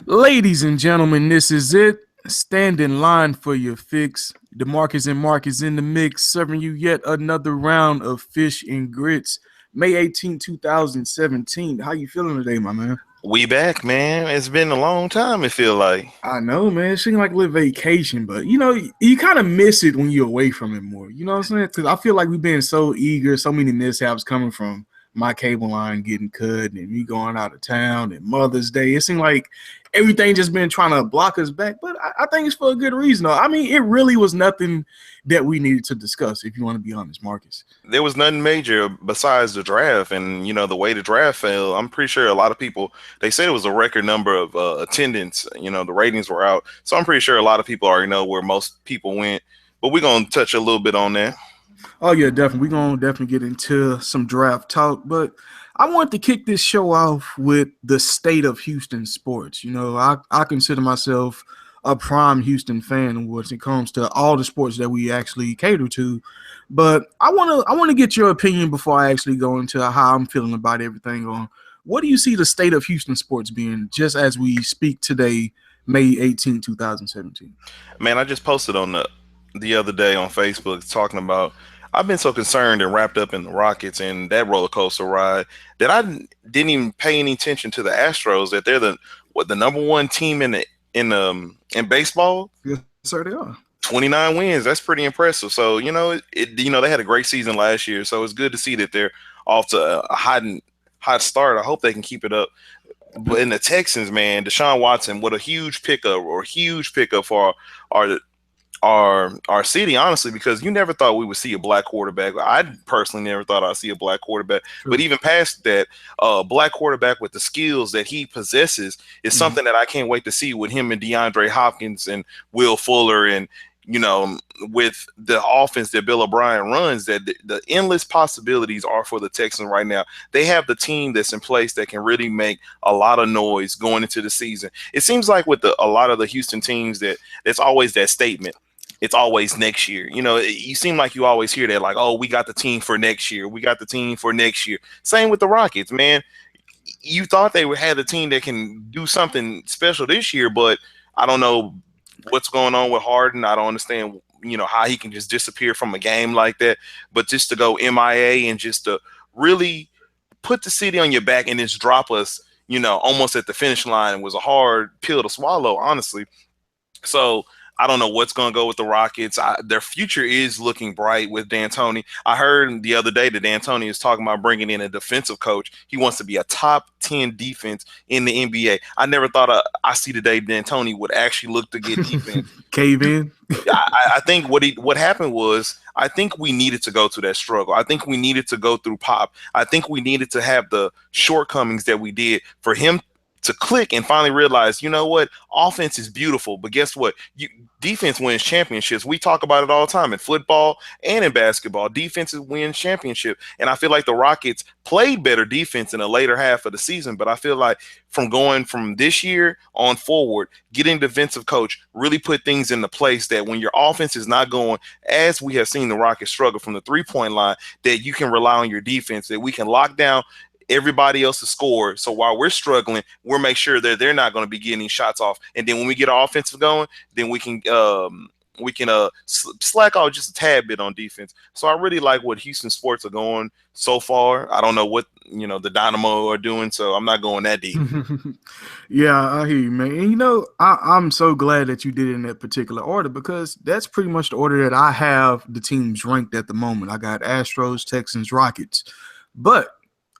Ladies and gentlemen, this is it. Stand in line for your fix. DeMarcus and Mark is in the mix, serving you yet another round of fish and grits. May 18th, 2017. How you feeling today, my man? We back, man. It's been a long time, it feel like. I know, man. It seems like a little vacation, but you kind of miss it when you're away from it more. You know what I'm saying? Because I feel like we've been so eager, so many mishaps coming from my cable line getting cut and me going out of town and Mother's Day. It seemed like everything just been trying to block us back, but I think it's for a good reason. Though. I mean, it really was nothing that we needed to discuss, if you want to be honest, Marcus. There was nothing major besides the draft, and the way the draft fell. I'm pretty sure a lot of people they said it was a record number of attendance. The ratings were out, so I'm pretty sure a lot of people already know where most people went. But we're gonna touch a little bit on that. Oh yeah, definitely. We're gonna definitely get into some draft talk, but I want to kick this show off with the state of Houston sports. I consider myself a prime Houston fan when it comes to all the sports that we actually cater to. But I wanna get your opinion before I actually go into how I'm feeling about everything on what do you see the state of Houston sports being just as we speak today, May 18th, 2017? Man, I just posted on the other day on Facebook talking about I've been so concerned and wrapped up in the Rockets and that roller coaster ride that I didn't even pay any attention to the Astros that they're the number one team in baseball. Yes, sir, they are. 29 wins. That's pretty impressive. So, they had a great season last year. So it's good to see that they're off to a hot start. I hope they can keep it up. But in the Texans, man, Deshaun Watson, what a huge pickup for our our city, honestly, because you never thought we would see a black quarterback. I personally never thought I'd see a black quarterback. True. But even past that, black quarterback with the skills that he possesses is something that I can't wait to see with him and DeAndre Hopkins and Will Fuller and with the offense that Bill O'Brien runs, that the endless possibilities are for the Texans right now. They have the team that's in place that can really make a lot of noise going into the season. It seems like with a lot of the Houston teams that it's always that statement. It's always next year. You seem like you always hear that, like, oh, we got the team for next year. We got the team for next year. Same with the Rockets, man. You thought they had a team that can do something special this year, but I don't know what's going on with Harden. I don't understand, how he can just disappear from a game like that. But just to go MIA and just to really put the city on your back and just drop us, almost at the finish line was a hard pill to swallow, honestly. So I don't know what's going to go with the Rockets. Their future is looking bright with D'Antoni. I heard the other day that D'Antoni is talking about bringing in a defensive coach. He wants to be a top 10 defense in the NBA. I never thought I see the day D'Antoni would actually look to get defense. Cave in. I think what happened was I think we needed to go through that struggle. I think we needed to go through Pop. I think we needed to have the shortcomings that we did for him to click and finally realize, you know what, offense is beautiful, but guess what? Defense wins championships. We talk about it all the time in football and in basketball. Defenses win championship. And I feel like the Rockets played better defense in the later half of the season, but I feel like from going from this year on forward, getting a defensive coach really put things into place that when your offense is not going, as we have seen the Rockets struggle from the three-point line, that you can rely on your defense, that we can lock down everybody else to score. So while we're struggling, we'll make sure that they're not going to be getting shots off. And then when we get our offensive going, then we can slack off just a tad bit on defense. So I really like what Houston sports are going so far. I don't know what the Dynamo are doing, so I'm not going that deep. Yeah, I hear you, man. And I'm so glad that you did it in that particular order because that's pretty much the order that I have the teams ranked at the moment. I got Astros, Texans, Rockets. But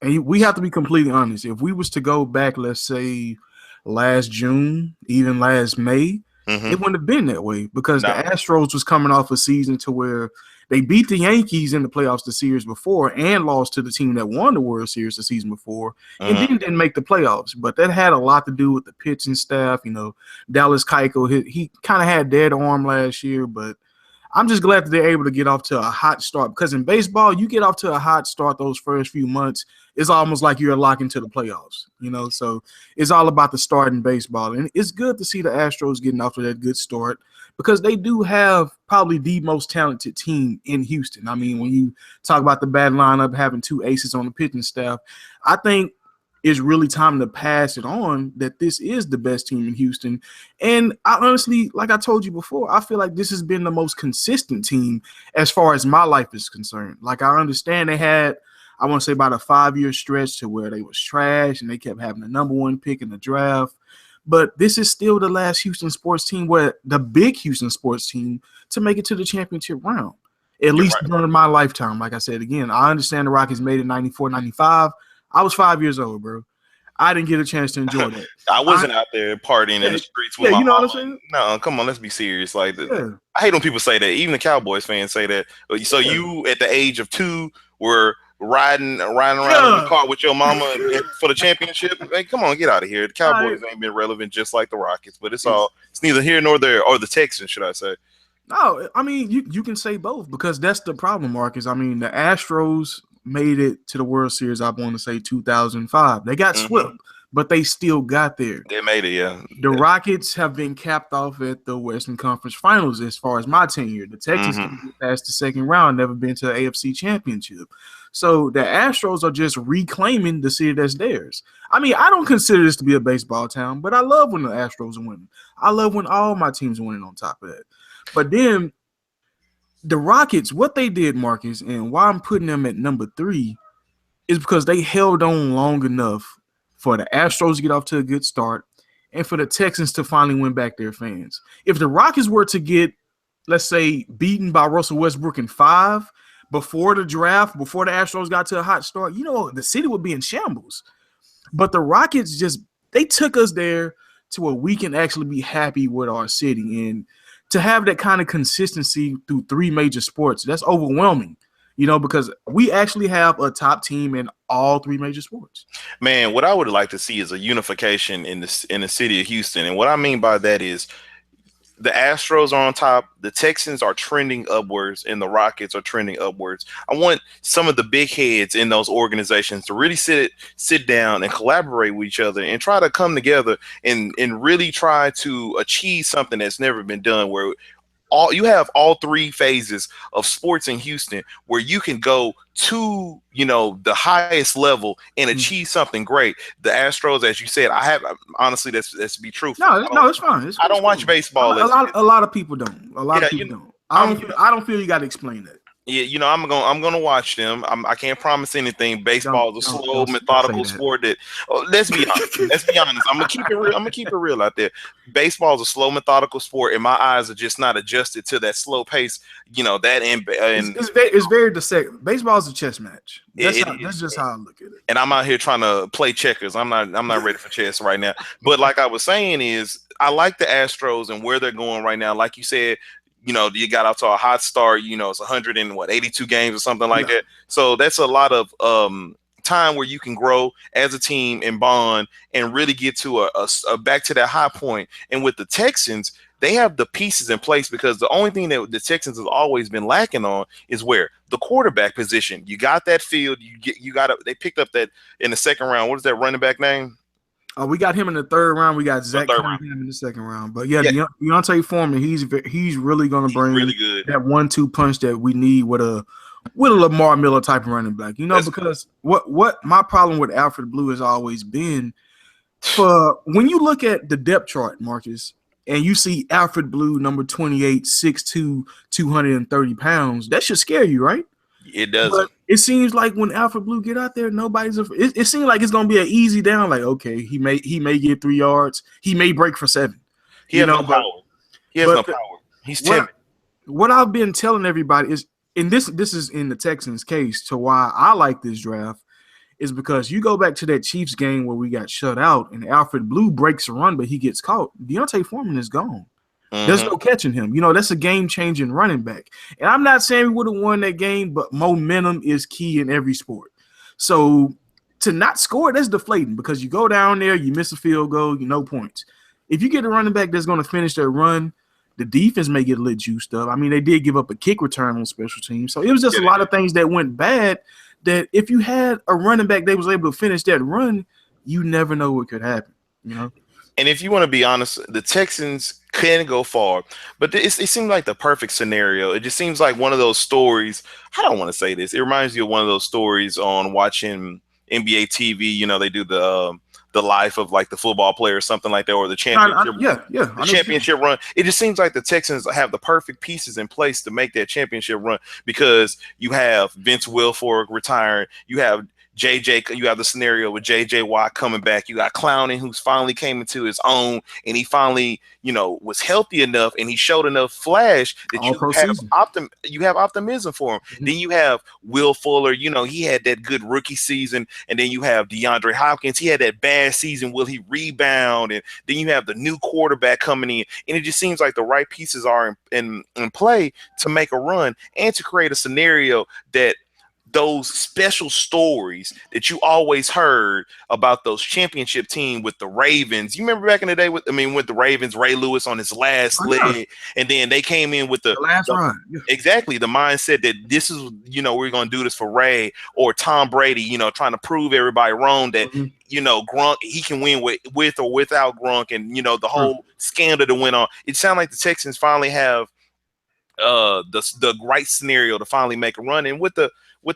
and we have to be completely honest. If we was to go back, let's say last June, even last May, it wouldn't have been that way because the Astros was coming off a season to where they beat the Yankees in the playoffs the series before and lost to the team that won the World Series the season before and then didn't make the playoffs. But that had a lot to do with the pitching staff. Dallas Keuchel, he kind of had dead arm last year, but I'm just glad that they're able to get off to a hot start because in baseball, you get off to a hot start those first few months, it's almost like you're locked into the playoffs, So it's all about the start in baseball. And it's good to see the Astros getting off to that good start because they do have probably the most talented team in Houston. I mean, when you talk about the bad lineup, having two aces on the pitching staff, I think it's really time to pass it on that this is the best team in Houston. And I honestly, like I told you before, I feel like this has been the most consistent team as far as my life is concerned. Like I understand they had, I want to say about a 5-year stretch to where they was trash and they kept having the number one pick in the draft. But this is still the last Houston sports team, where the big Houston sports team, to make it to the championship round, at least during my lifetime. Like I said, again, I understand the Rockets made it 94, 95. I was 5 years old, bro. I didn't get a chance to enjoy that. I wasn't out there partying in the streets with my you know mama. what I'm saying? No, come on, let's be serious. Like, I hate when people say that. Even the Cowboys fans say that. So you, at the age of 2, were riding around in the car with your mama for the championship. Hey, come on, get out of here. The Cowboys ain't been relevant just like the Rockets, but it's neither here nor there, or the Texans, should I say. No, I mean, you can say both, because that's the problem, Marcus. I mean, the Astros made it to the World Series, I want to say 2005. They got swept, but they still got there. They made it, yeah. The Rockets have been capped off at the Western Conference Finals as far as my tenure. The Texans can pass the second round, never been to the AFC Championship. So the Astros are just reclaiming the city that's theirs. I mean, I don't consider this to be a baseball town, but I love when the Astros are winning. I love when all my teams are winning on top of that. But then the Rockets, what they did, Marcus, and why I'm putting them at number 3 is because they held on long enough for the Astros to get off to a good start and for the Texans to finally win back their fans. If the Rockets were to get, let's say, beaten by Russell Westbrook in 5 before the draft, before the Astros got to a hot start, the city would be in shambles. But the Rockets they took us there to where we can actually be happy with our city. And to have that kind of consistency through 3 major sports, that's overwhelming, because we actually have a top team in all 3 major sports. Man, what I would like to see is a unification in the city of Houston. And what I mean by that is the Astros are on top, the Texans are trending upwards, and the Rockets are trending upwards. I want some of the big heads in those organizations to really sit down and collaborate with each other and try to come together and really try to achieve something that's never been done, where you have all 3 phases of sports in Houston, where you can go to the highest level and achieve something great. The Astros, as you said, honestly, that's to be truthful. No, it's fine. I don't watch baseball. A lot of people don't. A lot of people don't. I don't feel you got to explain that. Yeah, I'm gonna watch them. I can't promise anything. Baseball is a slow, methodical sport. Let's be honest. I'm gonna keep it real. I'm gonna keep it real out there. Baseball is a slow, methodical sport, and my eyes are just not adjusted to that slow pace. It's very deceptive. Baseball is a chess match. That's just how I look at it. And I'm out here trying to play checkers. I'm not ready for chess right now. But like I was saying, I like the Astros and where they're going right now. Like you said, you got off to a hot start. It's 182 games or something like that. So that's a lot of time where you can grow as a team and bond and really get to a back to that high point. And with the Texans, they have the pieces in place, because the only thing that the Texans has always been lacking on is where the quarterback position. You got that field. They picked up that in the second round. What is that running back name? We got him in the 3rd round. We got Zach Cunningham in the 2nd round. But Deontay Foreman, he's really going to bring really good. That 1-2 punch that we need with a Lamar Miller type of running back. Because what my problem with Alfred Blue has always been, when you look at the depth chart, Marcus, and you see Alfred Blue, number 28, 6'2", 230 pounds, that should scare you, right? It does. But it seems like when Alfred Blue get out there, it seems like it's gonna be an easy down. Like, okay, he may get 3 yards, he may break for 7. He has no power. He's timid. What I've been telling everybody is, and this is in the Texans' case, to why I like this draft, is because you go back to that Chiefs game where we got shut out and Alfred Blue breaks a run, but he gets caught. Deontay Foreman is gone. There's no catching him. That's a game-changing running back. And I'm not saying we would have won that game, but momentum is key in every sport. So to not score, that's deflating, because you go down there, you miss a field goal, no points. If you get a running back that's going to finish that run, the defense may get a little juiced up. I mean, they did give up a kick return on special teams. So it was just a lot of things that went bad, that if you had a running back that was able to finish that run, you never know what could happen, And if you want to be honest, the Texans can go far, but it seems like the perfect scenario. It just seems like one of those stories. I don't want to say this. It reminds you of one of those stories on watching NBA TV, you know, they do the life of like the football player or something like that, or the championship. The championship run. It just seems like the Texans have the perfect pieces in place to make that championship run, because you have Vince Wilfork retiring, you have JJ, you have the scenario with JJ Watt coming back. You got Clowney, who's finally came into his own, and he finally, you know, was healthy enough, and he showed enough flash that you have optimism for him. Mm-hmm. Then you have Will Fuller. You know, he had that good rookie season, and then you have DeAndre Hopkins. He had that bad season. Will he rebound? And then you have the new quarterback coming in, and it just seems like the right pieces are in play to make a run and to create a scenario that those special stories that you always heard about those championship team with the Ravens. You remember back in the day with the Ravens, Ray Lewis on his last leg, and then they came in with the last run. Yeah. Exactly. The mindset that this is, you know, we're going to do this for Ray, or Tom Brady, you know, trying to prove everybody wrong that, you know, Gronk, he can win with or without Gronk, and, you know, the whole scandal that went on. It sounded like the Texans finally have the right scenario to finally make a run. And with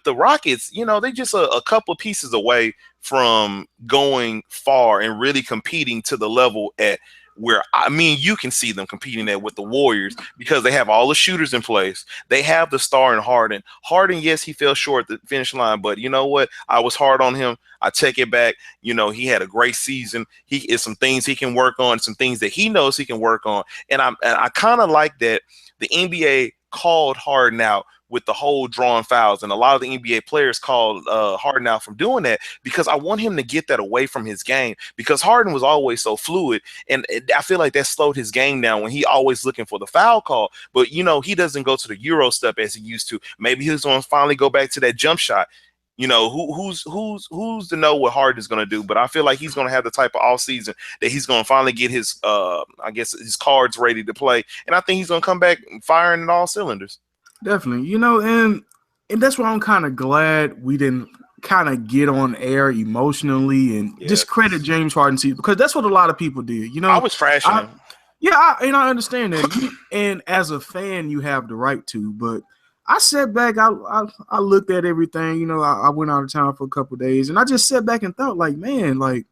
the Rockets, you know, they just a couple of pieces away from going far and really competing to the level at where, I mean, you can see them competing at with the Warriors, because they have all the shooters in place. They have the star in Harden. Harden, yes, he fell short at the finish line, but you know what? I was hard on him. I take it back. You know, he had a great season. He is some things he can work on, some things that he knows he can work on. And I kind of like that the NBA called Harden out with the whole drawing fouls, and a lot of the NBA players called Harden out from doing that, because I want him to get that away from his game, because Harden was always so fluid, and I feel like that slowed his game down when he always looking for the foul call. But you know, he doesn't go to the Euro step as he used to. Maybe he's going to finally go back to that jump shot. You know, who's to know what Harden's going to do, but I feel like he's going to have the type of off season that he's going to finally get his I guess his cards ready to play, and I think he's going to come back firing in all cylinders. Definitely, you know, and that's why I'm kind of glad we didn't kind of get on air emotionally and discredit James Harden, because that's what a lot of people did. You know, I was trashing him. Yeah, I understand that, and as a fan, you have the right to. But I sat back, I looked at everything. You know, I went out of town for a couple of days, and I just sat back and thought, like, man, like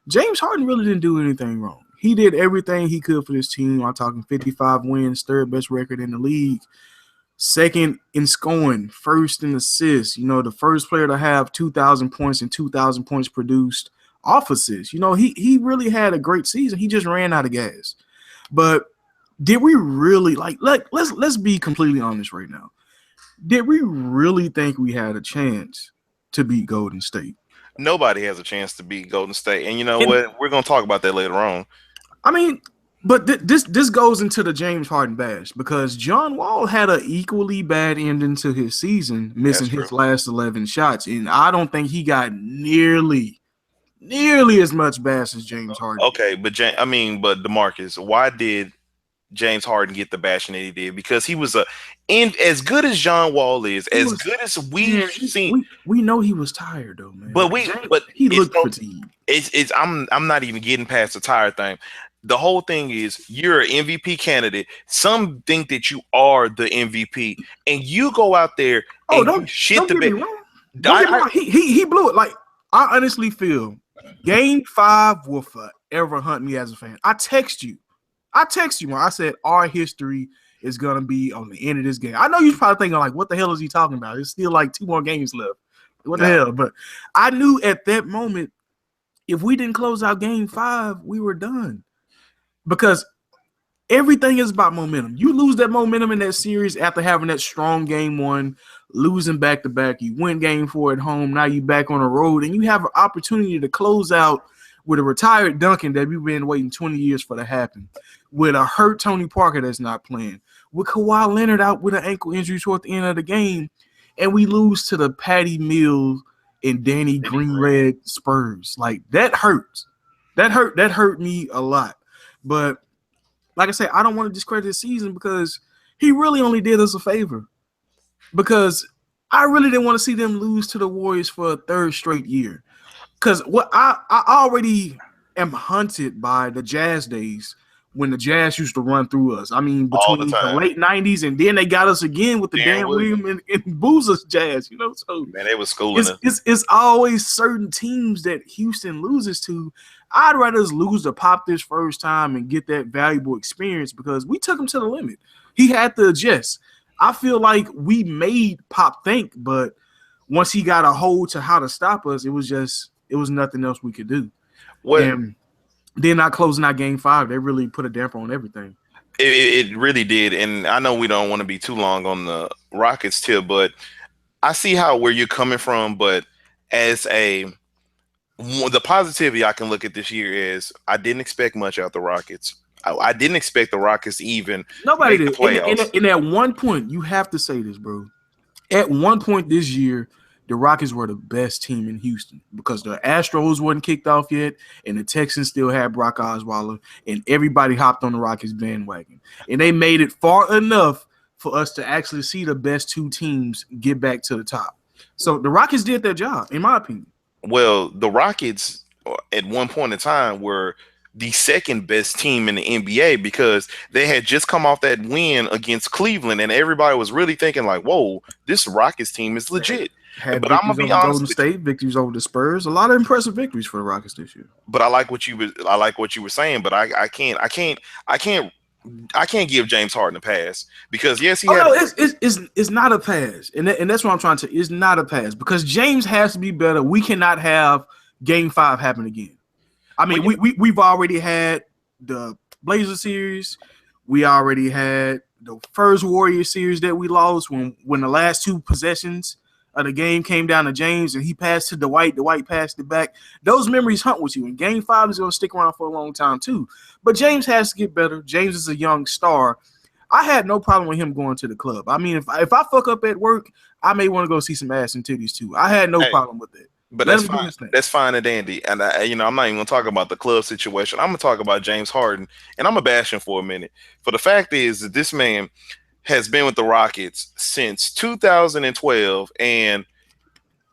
James Harden really didn't do anything wrong. He did everything he could for this team. I'm talking 55 wins, third best record in the league. Second in scoring, first in assists, you know, the first player to have 2,000 points and 2,000 points produced off assists. You know, he really had a great season. He just ran out of gas. But did we really, let's be completely honest right now. Did we really think we had a chance to beat Golden State? Nobody has a chance to beat Golden State. And you know what? We're going to talk about that later on. I mean, but this goes into the James Harden bash, because John Wall had an equally bad ending to his season, missing his last 11 shots, and I don't think he got nearly as much bash as James Harden. Okay, but DeMarcus, why did James Harden get the bashing that he did? Because he was as good as John Wall is, good as we've seen. We know he was tired though, man. But he looked fatigued. I'm not even getting past the tired thing. The whole thing is, you're an MVP candidate. Some think that you are the MVP, and you go out there and don't get me wrong. He blew it. Like, I honestly feel Game 5 will forever hunt me as a fan. I text you when I said our history is gonna be on the end of this game. I know you're probably thinking, like, what the hell is he talking about? There's still like 2 more games left. What the hell? But I knew at that moment, if we didn't close out Game 5, we were done. Because everything is about momentum. You lose that momentum in that series after having that strong Game 1, losing back-to-back. You win Game 4 at home. Now you back on the road, and you have an opportunity to close out with a retired Duncan that we've been waiting 20 years for to happen, with a hurt Tony Parker that's not playing, with Kawhi Leonard out with an ankle injury toward the end of the game, and we lose to the Patty Mills and Danny Green-Red Spurs. Like, that hurts. That hurt me a lot. But like I said, I don't want to discredit his season, because he really only did us a favor. Because I really didn't want to see them lose to the Warriors for a third straight year. Because what I already am hunted by the Jazz days when the Jazz used to run through us. I mean, all the between the time. late 90s and then they got us again with the Dan Dan Williams and Booza's Jazz, you know. So Man, they was schooling us. it's always certain teams that Houston loses to. I'd rather us lose to Pop this first time and get that valuable experience because we took him to the limit. He had to adjust. I feel like we made Pop think, but once he got a hold to how to stop us, it was nothing else we could do. And then not closing out game 5, they really put a damper on everything. It really did. And I know we don't want to be too long on the Rockets tip, but I see where you're coming from. But as the positivity I can look at this year is I didn't expect much out the Rockets. I didn't expect the Rockets to even Nobody make did. the playoffs. And at one point, you have to say this, bro. At one point this year, the Rockets were the best team in Houston because the Astros wasn't kicked off yet, and the Texans still had Brock Osweiler, and everybody hopped on the Rockets bandwagon. And they made it far enough for us to actually see the best 2 teams get back to the top. So the Rockets did their job, in my opinion. Well, the Rockets at one point in time were the second best team in the NBA because they had just come off that win against Cleveland, and everybody was really thinking like, "Whoa, this Rockets team is legit." But I'm gonna be honest. Golden State victories over the Spurs, a lot of impressive victories for the Rockets this year. But I like what you were saying, but I can't give James Harden a pass because yes, it's not a pass, and that's what I'm trying to. It's not a pass because James has to be better. We cannot have Game 5 happen again. I mean, we've already had the Blazers series. We already had the first Warriors series that we lost when the last 2 possessions of the game came down to James and he passed to Dwight. Dwight passed it back. Those memories hunt with you. And Game 5 is going to stick around for a long time too. But James has to get better. James is a young star. I had no problem with him going to the club. I mean, if I fuck up at work, I may want to go see some ass and titties too. I had no problem with it. But that's fine. That's fine and dandy. And I'm not even going to talk about the club situation. I'm going to talk about James Harden, and I'm going to bash him for a minute. For the fact is that this man has been with the Rockets since 2012, and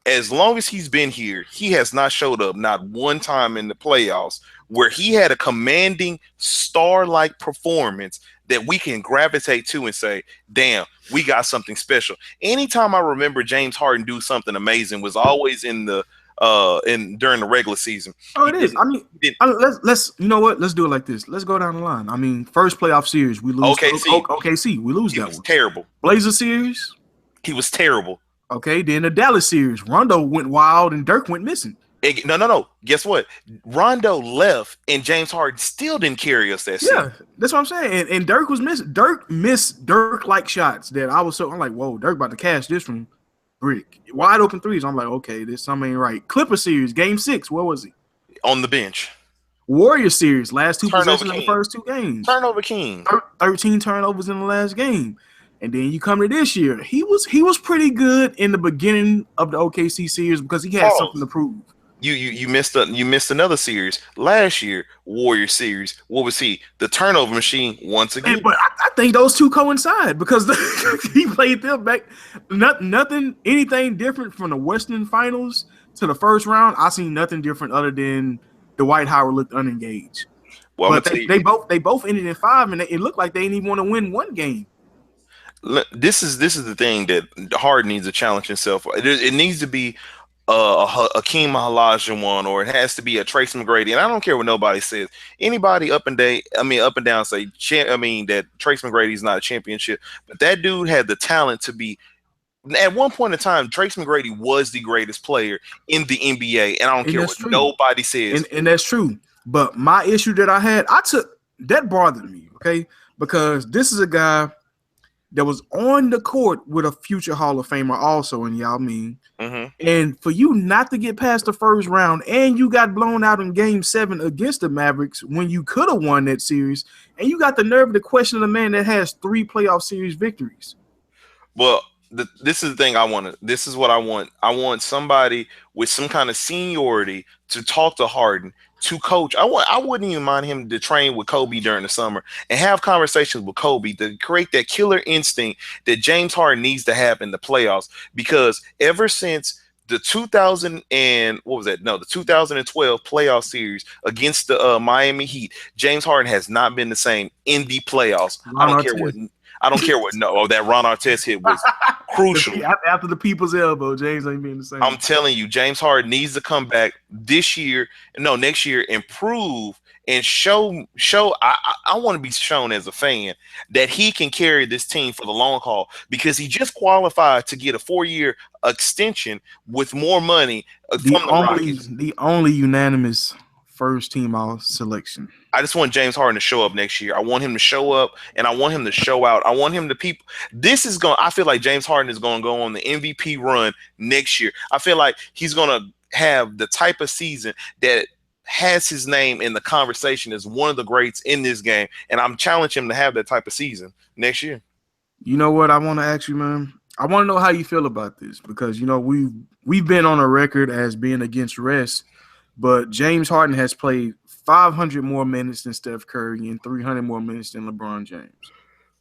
as long as he's been here, he has not showed up not one time in the playoffs where he had a commanding star-like performance that we can gravitate to and say, damn, we got something special. Anytime I remember James Harden do something amazing was always in the during the regular season. Oh, it is. I mean, let's you know what? Let's do it like this. Let's go down the line. I mean, first playoff series, we lose. OKC, we lose that one. Terrible. Blazer series, he was terrible. Okay, then the Dallas series, Rondo went wild and Dirk went missing. No. Guess what? Rondo left and James Harden still didn't carry us that season. Yeah, that's what I'm saying. And Dirk was missing. Dirk missed Dirk-like shots that I'm like, whoa, Dirk about to cash this from brick. Wide open threes. I'm like, okay, this something ain't right. Clipper series, game 6. Where was he? On the bench. Warrior series, last 2 possessions in the first 2 games. Turnover king. 13 turnovers in the last game. And then you come to this year. He was pretty good in the beginning of the OKC series because he had something to prove. You missed another series last year, Warrior series. What was he? The turnover machine once again. But I think those 2 coincide because he played them back. Anything different from the Western Finals to the first round. I seen nothing different other than Dwight Howard looked unengaged. Well, but they both ended in 5, and it looked like they didn't even want to win one game. This is the thing that Harden needs to challenge himself. It needs to be a Hakeem Olajuwon, or it has to be a Tracy McGrady. And I don't care what nobody says. Anybody up and down say that Tracy McGrady is not a championship, but that dude had the talent to be. At one point in time, Tracy McGrady was the greatest player in the NBA, and I don't care what nobody says. And that's true. But my issue that I had, that bothered me, okay? Because this is a guy that was on the court with a future Hall of Famer also in Yao Ming. Mm-hmm. And for you not to get past the first round and you got blown out in game 7 against the Mavericks when you could have won that series, and you got the nerve to question a man that has 3 playoff series victories. Well, this is the thing I want. This is what I want. I want somebody with some kind of seniority to talk to Harden, to coach. I wouldn't even mind him to train with Kobe during the summer and have conversations with Kobe to create that killer instinct that James Harden needs to have in the playoffs. Because ever since the 2000 and what was that? No, the 2012 playoff series against the Miami Heat. James Harden has not been the same in the playoffs. I don't care what. I don't care what. No, that Ron Artest hit was crucial. After the people's elbow, James ain't being the same. I'm telling you, James Harden needs to come back next year, improve and show. I want to be shown as a fan that he can carry this team for the long haul, because he just qualified to get a 4-year extension with more money from the Rockets. The only unanimous first team all selection. I just want James Harden to show up next year. I want him to show up, and I want him to show out. I want him to people. I feel like James Harden is going to go on the MVP run next year. I feel like he's going to have the type of season that has his name in the conversation as one of the greats in this game, and I'm challenging him to have that type of season next year. You know what I want to ask you, man? I want to know how you feel about this, because we've been on a record as being against rest, but James Harden has played 500 more minutes than Steph Curry and 300 more minutes than LeBron James.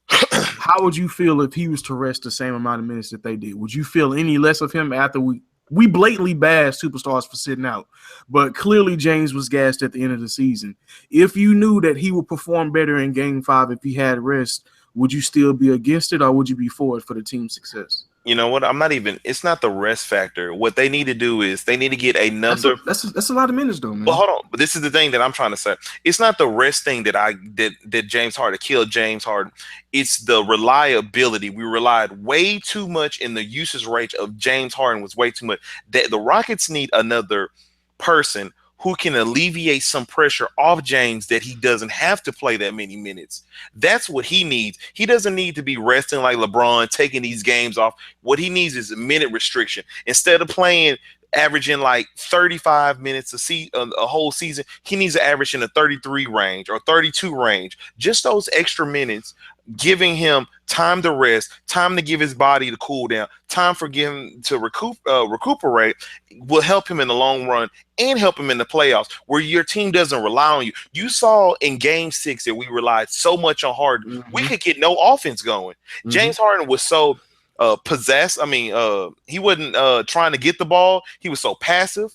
How would you feel if he was to rest the same amount of minutes that they did? Would you feel any less of him after we blatantly bashed superstars for sitting out, but clearly James was gassed at the end of the season? If you knew that he would perform better in Game 5 if he had rest, would you still be against it, or would you be for it for the team's success? You know what? It's not the rest factor. What they need to do is they need to get another. That's a lot of minutes, though, man. Well, hold on. But this is the thing that I'm trying to say. It's not the rest thing that James Harden killed James Harden. It's the reliability. We relied way too much, in the usage rate of James Harden was way too much. That the Rockets need another person who can alleviate some pressure off James, that he doesn't have to play that many minutes. That's what he needs. He doesn't need to be resting like LeBron, taking these games off. What he needs is a minute restriction. Instead of playing, averaging like 35 minutes a whole season, he needs to average in the 33 range or 32 range. Just those extra minutes, giving him time to rest, time to give his body to cool down, time for him to recuperate, will help him in the long run and help him in the playoffs, where your team doesn't rely on you. You saw in Game 6 that we relied so much on Harden. Mm-hmm. We could get no offense going. Mm-hmm. James Harden was so possessed. I mean, he wasn't trying to get the ball. He was so passive.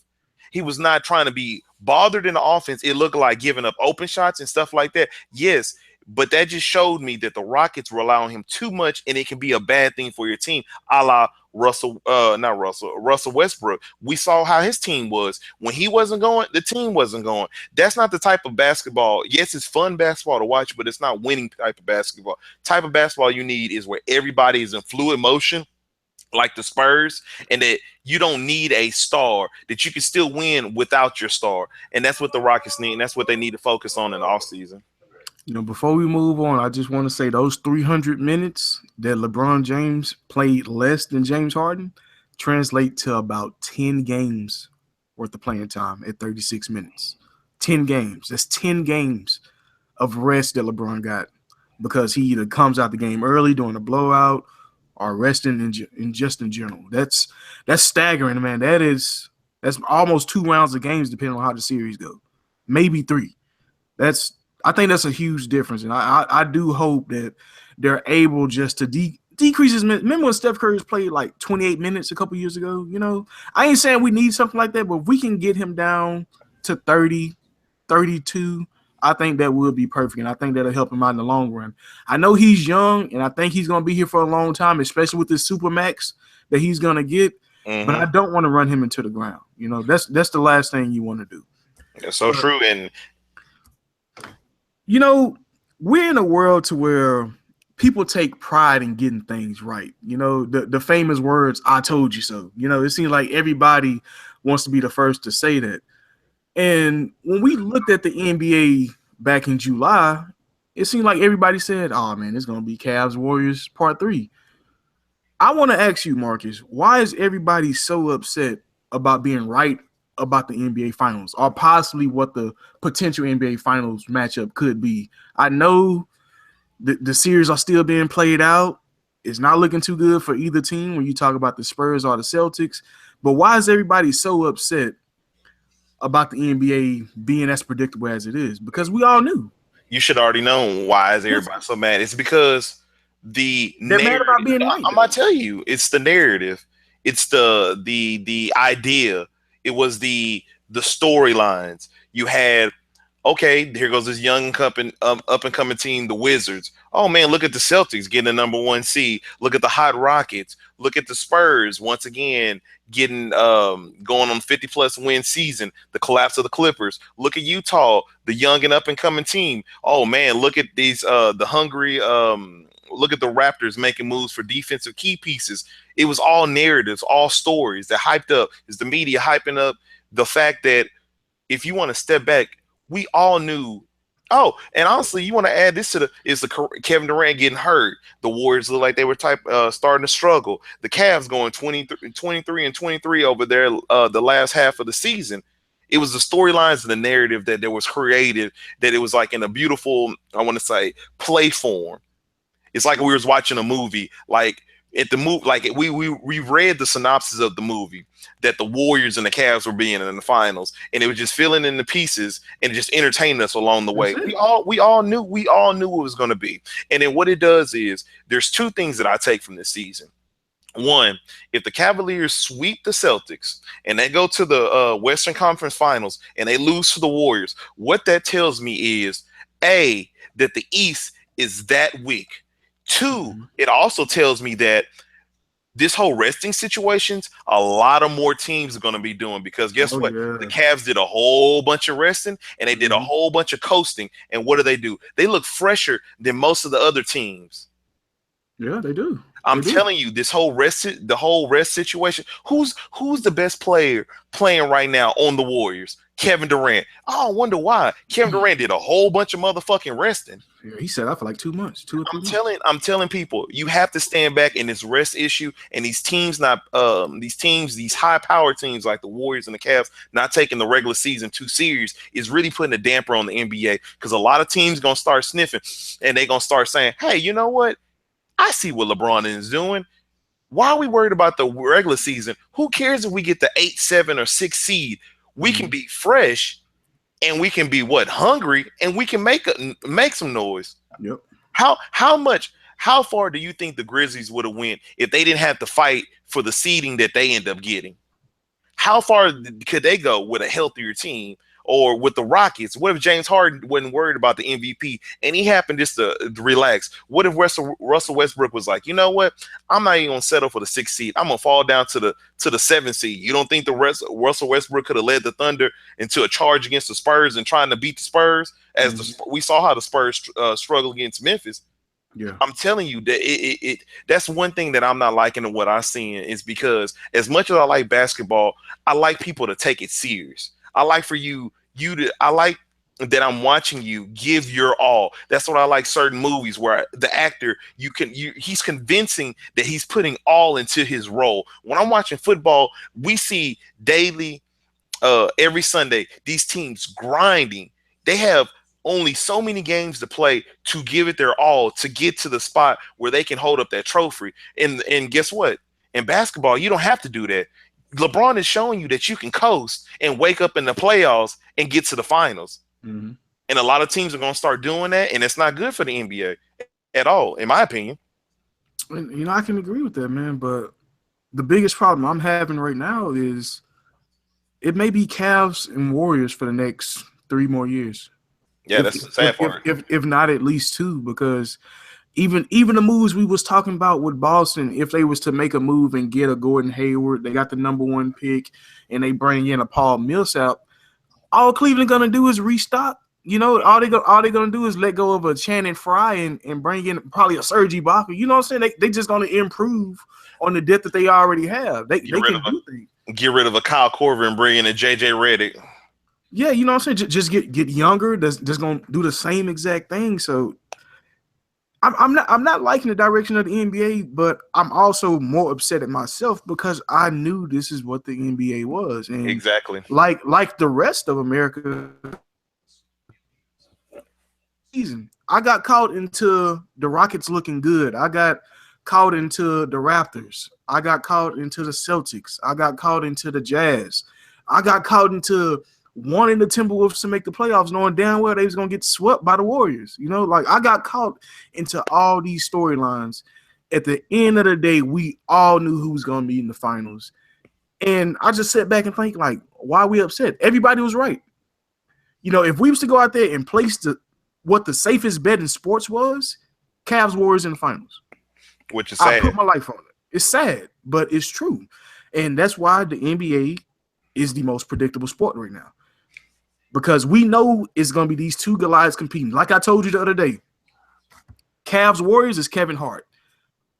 He was not trying to be bothered in the offense. It looked like giving up open shots and stuff like that. Yes, but that just showed me that the Rockets rely on him too much, and it can be a bad thing for your team, a la Russell Westbrook. We saw how his team was. When he wasn't going, the team wasn't going. That's not the type of basketball. Yes, it's fun basketball to watch, but it's not winning type of basketball. Type of basketball you need is where everybody is in fluid motion, like the Spurs, and that you don't need a star, that you can still win without your star. And that's what the Rockets need, and that's what they need to focus on in the offseason. Before we move on, I just want to say those 300 minutes that LeBron James played less than James Harden translate to about 10 games worth of playing time at 36 minutes. 10 games. That's 10 games of rest that LeBron got, because he either comes out the game early during a blowout or resting in general. That's staggering, man. That's almost 2 rounds of games depending on how the series go. Maybe 3. I think that's a huge difference, and I do hope that they're able just to decrease his minutes. Remember when Steph Curry played like 28 minutes a couple years ago? I ain't saying we need something like that, but if we can get him down to 30, 32, I think that would be perfect, and I think that'll help him out in the long run. I know he's young, and I think he's going to be here for a long time, especially with this Supermax that he's going to get, but I don't want to run him into the ground. That's the last thing you want to do. That's so true, and we're in a world to where people take pride in getting things right. The famous words, "I told you so." It seems like everybody wants to be the first to say that. And when we looked at the NBA back in July, it seemed like everybody said, "Oh, man, it's going to be Cavs Warriors Part 3. I want to ask you, Marcus, why is everybody so upset about being right about the NBA Finals, or possibly what the potential NBA Finals matchup could be? I know the series are still being played out. It's not looking too good for either team when you talk about the Spurs or the Celtics. But why is everybody so upset about the NBA being as predictable as it is? Because we all knew. You should already know why is everybody so mad. It's because they're mad about being right. I'm going to tell you, it's the narrative. It's the idea. It was the storylines. You had, okay, here goes this young up and coming team, the Wizards. Oh man, look at the Celtics getting the number one seed. Look at the hot Rockets. Look at the Spurs once again getting going on 50+ win season. The collapse of the Clippers. Look at Utah, the young and up and coming team. Oh man, look at these the hungry look at the Raptors making moves for defensive key pieces. It was all narratives, all stories that hyped up. Is the media hyping up the fact that if you want to step back, we all knew. Oh, and honestly, you want to add this to the Kevin Durant getting hurt. The Warriors look like they were starting to struggle. The Cavs going 23 and 23 over there the last half of the season. It was the storylines and the narrative that there was created, that it was like in a beautiful, I want to say, play form. It's like we was watching a movie, like at the movie, like we read the synopsis of the movie that the Warriors and the Cavs were being in the finals, and it was just filling in the pieces and it just entertained us along the way. We all knew it was going to be. And then what it does is there's two things that I take from this season. One, if the Cavaliers sweep the Celtics and they go to the Western Conference Finals and they lose to the Warriors, what that tells me is A, that the East is that weak. Two, it also tells me that this whole resting situations, a lot of more teams are going to be doing, because guess what? Yeah. The Cavs did a whole bunch of resting and they did a whole bunch of coasting. And what do? They look fresher than most of the other teams. Yeah, they do. I'm telling you, the whole rest situation. Who's the best player playing right now on the Warriors? Kevin Durant. I wonder why. Kevin Durant did a whole bunch of motherfucking resting. Yeah, he sat out for like 2 months, 2 or 3 months. I'm telling people, you have to stand back in this rest issue, and these teams these high power teams like the Warriors and the Cavs not taking the regular season too serious is really putting a damper on the NBA, because a lot of teams gonna start sniffing and they're gonna start saying, hey, you know what? I see what LeBron is doing. Why are we worried about the regular season? Who cares if we get the 8, 7, or 6 seed? We can be fresh, and we can be hungry, and we can make some noise. Yep. How far do you think the Grizzlies would have went if they didn't have to fight for the seeding that they end up getting? How far could they go with a healthier team? Or with the Rockets, what if James Harden wasn't worried about the MVP and he happened just to relax? What if Russell Westbrook was like, you know what? I'm not even gonna settle for the 6th seed. I'm gonna fall down to the 7th seed. You don't think Russell Westbrook could have led the Thunder into a charge against the Spurs and trying to beat the Spurs? As we saw how the Spurs struggle against Memphis. Yeah, I'm telling you that that's one thing that I'm not liking in what I'm seeing, is because as much as I like basketball, I like people to take it serious. I like for I like that I'm watching you give your all. That's what I like certain movies where the actor, he's convincing that he's putting all into his role. When I'm watching football, we see daily, every Sunday, these teams grinding. They have only so many games to play to give it their all to get to the spot where they can hold up that trophy. And guess what? In basketball, you don't have to do that. LeBron is showing you that you can coast and wake up in the playoffs and get to the finals. Mm-hmm. And a lot of teams are going to start doing that, and it's not good for the NBA at all, in my opinion. And, I can agree with that, man. But the biggest problem I'm having right now is it may be Cavs and Warriors for the next 3 more years. Yeah, that's the sad part. If not at least 2, because even the moves we was talking about with Boston, if they was to make a move and get a Gordon Hayward, they got the number 1 pick, and they bring in a Paul Millsap, all Cleveland gonna do is restock. All they gonna do is let go of a Channing Frye and bring in probably a Serge Ibaka. You know what I'm saying? They just gonna improve on the depth that they already have. They can do things. Get rid of a Kyle Korver and bring in a JJ Redick. Yeah, you know what I'm saying? Just get younger. That's just gonna do the same exact thing. So I'm not liking the direction of the NBA, but I'm also more upset at myself because I knew this is what the NBA was. And exactly. Like the rest of America season, I got caught into the Rockets looking good. I got caught into the Raptors. I got caught into the Celtics. I got caught into the Jazz. I got caught into wanting the Timberwolves to make the playoffs, knowing damn well they was going to get swept by the Warriors. I got caught into all these storylines, at the end of the day, we all knew who was going to be in the finals. And I just sat back and think, like, why are we upset? Everybody was right. You know, if we was to go out there and place what the safest bet in sports was, Cavs Warriors in the finals. Which is sad. I put my life on it. It's sad, but it's true. And that's why the NBA is the most predictable sport right now. Because we know it's going to be these two Goliaths competing. Like I told you the other day, Cavs Warriors is Kevin Hart.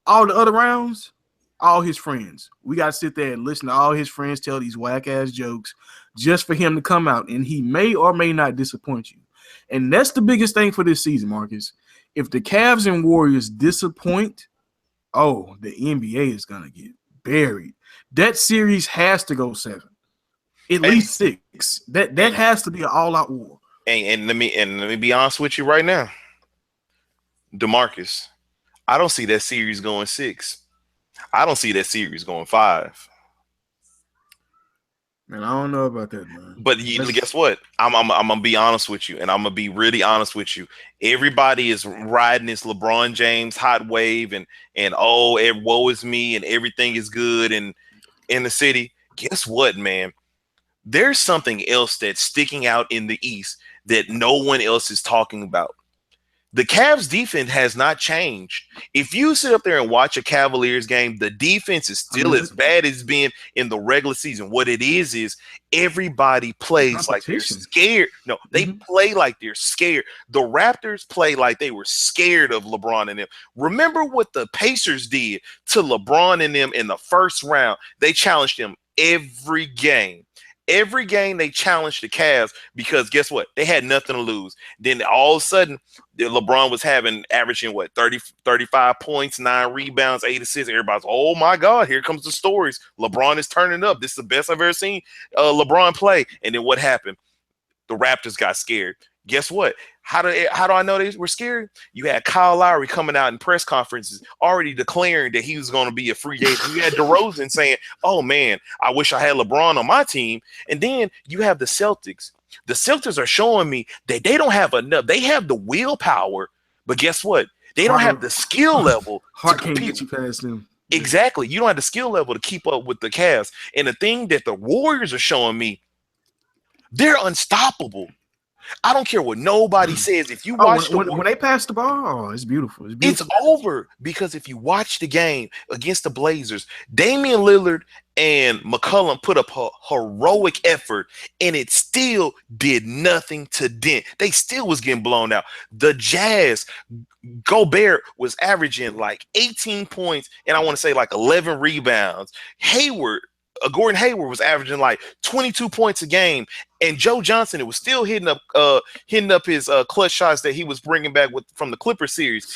All the other rounds, all his friends. We got to sit there and listen to all his friends tell these whack-ass jokes just for him to come out, and he may or may not disappoint you. And that's the biggest thing for this season, Marcus. If the Cavs and Warriors disappoint, the NBA is going to get buried. That series has to go 7. At least 6. That has to be an all-out war. And let me be honest with you right now. DeMarcus, I don't see that series going 6. I don't see that series going 5. Man, I don't know about that, man. But guess what? I'm gonna be honest with you, and I'm gonna be really honest with you. Everybody is riding this LeBron James hot wave, and woe is me, and everything is good, and in the city. Guess what, man? There's something else that's sticking out in the East that no one else is talking about. The Cavs defense has not changed. If you sit up there and watch a Cavaliers game, the defense is still as bad as it's been in the regular season. What it is everybody plays like they're scared. No, they play like they're scared. The Raptors play like they were scared of LeBron and them. Remember what the Pacers did to LeBron and them in the first round? They challenged them every game. Every game they challenged the Cavs because guess what? They had nothing to lose. Then all of a sudden, LeBron was averaging 30, 35 points, 9 rebounds, 8 assists. Everybody's, oh my God, here comes the stories. LeBron is turning up. This is the best I've ever seen LeBron play. And then what happened? The Raptors got scared. Guess what? How do I know they were scared? You had Kyle Lowry coming out in press conferences already declaring that he was going to be a free agent. You had DeRozan saying, oh, man, I wish I had LeBron on my team. And then you have the Celtics. The Celtics are showing me that they don't have enough. They have the willpower, but guess what? They don't have the skill level to compete. Can't get you past them. Exactly. You don't have the skill level to keep up with the Cavs. And the thing that the Warriors are showing me, they're unstoppable. I don't care what nobody says. If you watch when they pass the ball, it's beautiful. It's over because if you watch the game against the Blazers, Damian Lillard and McCollum put up a heroic effort, and it still did nothing to dent. They still was getting blown out. The Jazz, Gobert was averaging like 18 points, and I want to say like 11 rebounds. Gordon Hayward was averaging like 22 points a game, and Joe Johnson, it was still hitting up his clutch shots that he was bringing back from the Clippers series,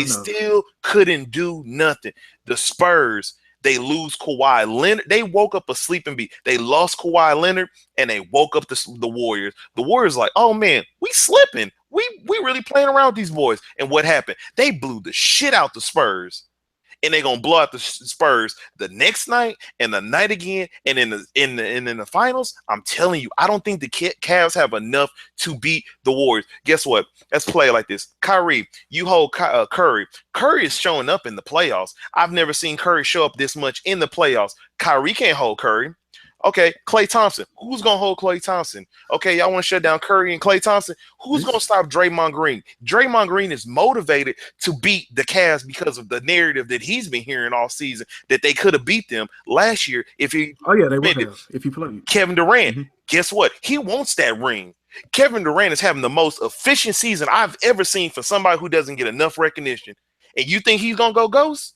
still couldn't do nothing. The Spurs, they lose Kawhi Leonard. They woke up a sleeping beat. They lost Kawhi Leonard, and they woke up the Warriors. The Warriors like, oh man, we slipping. We really playing around with these boys. And what happened? They blew the shit out the Spurs. And they're gonna blow out the Spurs the next night and the night again, and in the finals. I'm telling you, I don't think the Cavs have enough to beat the Warriors. Guess what? Let's play it like this. Kyrie, you hold Curry. Curry is showing up in the playoffs. I've never seen Curry show up this much in the playoffs. Kyrie can't hold Curry. Okay, Klay Thompson. Who's going to hold Klay Thompson? Okay, y'all want to shut down Curry and Klay Thompson? Who's going to stop Draymond Green? Draymond Green is motivated to beat the Cavs because of the narrative that he's been hearing all season that they could have beat them last year if he they would have if he played. Kevin Durant, guess what? He wants that ring. Kevin Durant is having the most efficient season I've ever seen for somebody who doesn't get enough recognition. And you think he's going to go ghost?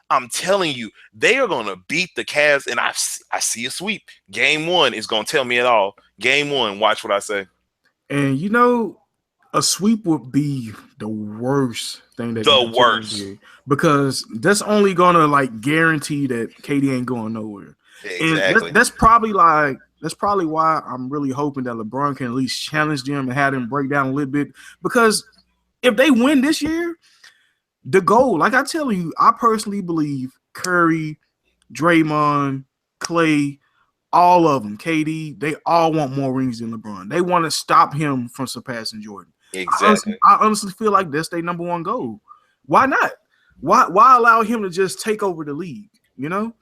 I'm telling you, they are going to beat the Cavs, and I see a sweep. Game 1 is going to tell me it all. Game 1, watch what I say. And, you know, a sweep would be the worst thing that the worst because that's only going to, like, guarantee that KD ain't going nowhere. Exactly. And that's probably why I'm really hoping that LeBron can at least challenge them and have them break down a little bit, because if they win this year, the goal, like I tell you, I personally believe Curry, Draymond, Klay, all of them, KD, they all want more rings than LeBron. They want to stop him from surpassing Jordan. Exactly. I honestly feel like that's their number one goal. Why not? Why allow him to just take over the league? You know,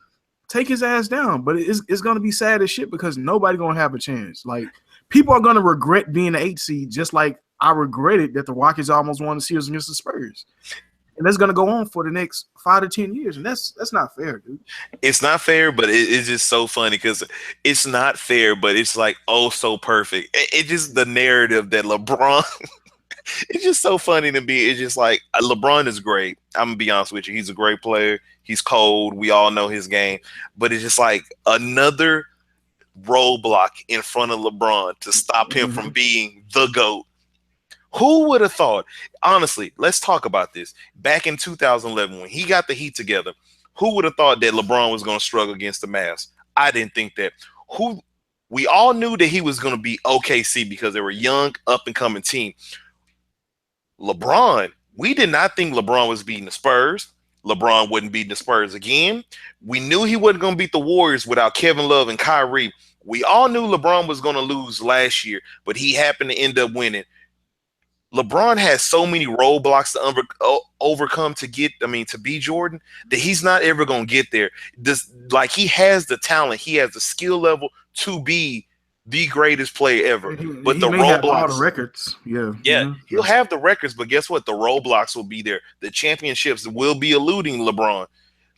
take his ass down. But it's gonna be sad as shit because nobody gonna have a chance. Like people are gonna regret being the 8th seed, just like I regretted that the Rockets almost won the series against the Spurs. And that's gonna go on for the next 5 to 10 years, and that's not fair, dude. It's not fair, but it's just so funny because it's not fair, but it's like oh so perfect. It just the narrative that LeBron. It's just so funny to me. It's just like LeBron is great. I'm gonna be honest with you. He's a great player. He's cold. We all know his game, but it's just like another roadblock in front of LeBron to stop him from being the GOAT. Who would have thought? Honestly, let's talk about this. Back in 2011, when he got the Heat together, who would have thought that LeBron was going to struggle against the Mavs? I didn't think that. We all knew that he was going to be OKC because they were a young, up-and-coming team. LeBron, we did not think LeBron was beating the Spurs. LeBron wouldn't beat the Spurs again. We knew he wasn't going to beat the Warriors without Kevin Love and Kyrie. We all knew LeBron was going to lose last year, but he happened to end up winning. LeBron has so many roadblocks to overcome to be Jordan that he's not ever going to get there. He has the talent, he has the skill level to be the greatest player ever. But the roadblocks, all the records, he'll have the records. But guess what? The roadblocks will be there. The championships will be eluding LeBron.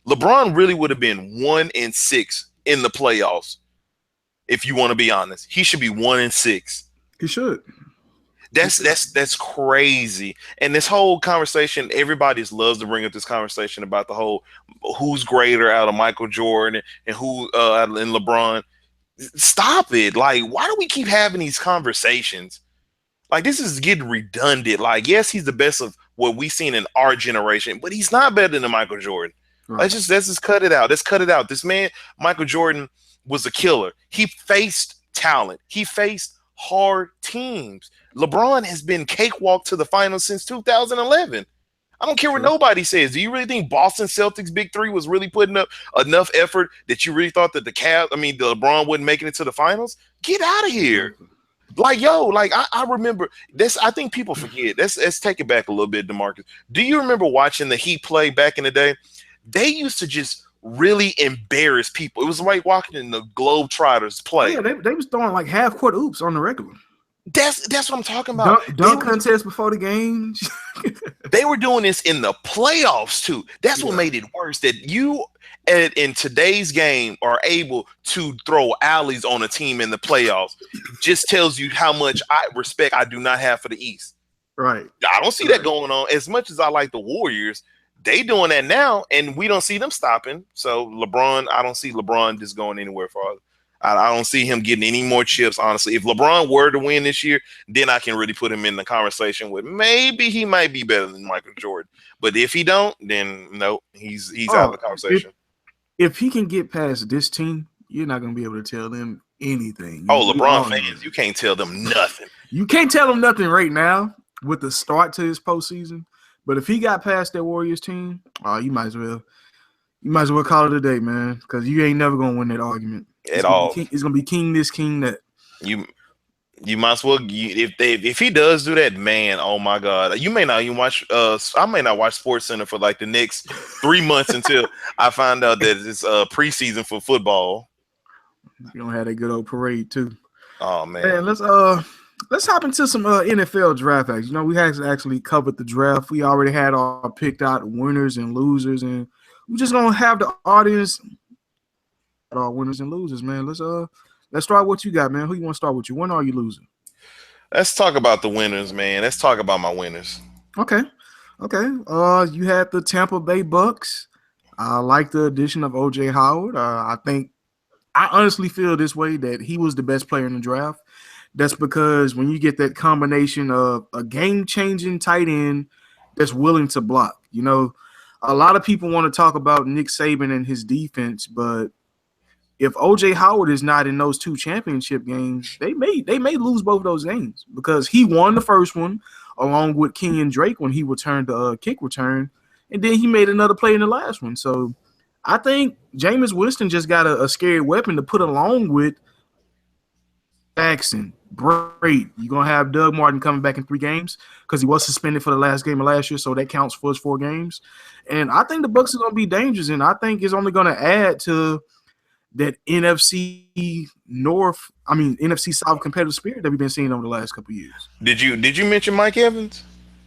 LeBron really would have been 1-6 in the playoffs. If you want to be honest, he should be 1-6. He should. That's crazy. And this whole conversation, everybody loves to bring up this conversation about the whole who's greater out of Michael Jordan and who and LeBron. Stop it. Like, why do we keep having these conversations? Like, this is getting redundant. Like, yes, he's the best of what we've seen in our generation, but he's not better than Michael Jordan. Right. Let's just cut it out. Let's cut it out. This man, Michael Jordan, was a killer. He faced talent. He faced hard teams. LeBron has been cakewalk to the finals since 2011. I don't care what nobody says. Do you really think Boston Celtics Big Three was really putting up enough effort that you really thought that the LeBron wasn't making it to the finals? Get out of here. I remember this. I think people forget. Let's take it back a little bit, DeMarcus. Do you remember watching the Heat play back in the day? They used to just really embarrass people. It was like walking in the Globetrotters play. Yeah, they was throwing like half-court oops on the regular. That's what I'm talking about. Dunk contest before the games. They were doing this in the playoffs too. That's what made it worse. That you in today's game are able to throw alleys on a team in the playoffs. Just tells you how much respect I do not have for the East. Right. I don't see that going on. As much as I like the Warriors, they doing that now, and we don't see them stopping. So LeBron, I don't see LeBron just going anywhere farther. I don't see him getting any more chips, honestly. If LeBron were to win this year, then I can really put him in the conversation with maybe he might be better than Michael Jordan. But if he don't, then no, he's out of the conversation. If he can get past this team, you're not going to be able to tell them anything. LeBron fans, you can't tell them nothing. You can't tell them nothing right now with the start to his postseason. But if he got past that Warriors team, you might as well call it a day, man, because you ain't never going to win that argument. It's gonna be king this, king that. You might as well if he does do that, man. Oh my God, you may not even watch. I may not watch SportsCenter for like the next 3 months until I find out that it's preseason for football. You don't have that good old parade too. Oh man, let's hop into some NFL draft acts. You know, we actually covered the draft. We already had our picked out winners and losers, and we're just gonna have the audience. Our winners and losers, man. Let's start what you got, man. Who you want to start with? You win or you losing? Let's talk about the winners, man. Let's talk about my winners. Okay. You had the Tampa Bay Bucks. I like the addition of OJ Howard. I honestly feel this way that he was the best player in the draft. That's because when you get that combination of a game-changing tight end that's willing to block, you know, a lot of people want to talk about Nick Saban and his defense, but if OJ Howard is not in those two championship games, they may lose both of those games because he won the first one along with Kenyon Drake when he returned the kick return, and then he made another play in the last one. So I think Jameis Winston just got a scary weapon to put along with Jackson, Great. You're gonna have Doug Martin coming back in 3 games because he was suspended for the last game of last year, so that counts for his 4 games. And I think the Bucks are gonna be dangerous, and I think it's only gonna add to that NFC South competitive spirit that we've been seeing over the last couple of years. Did you mention Mike Evans?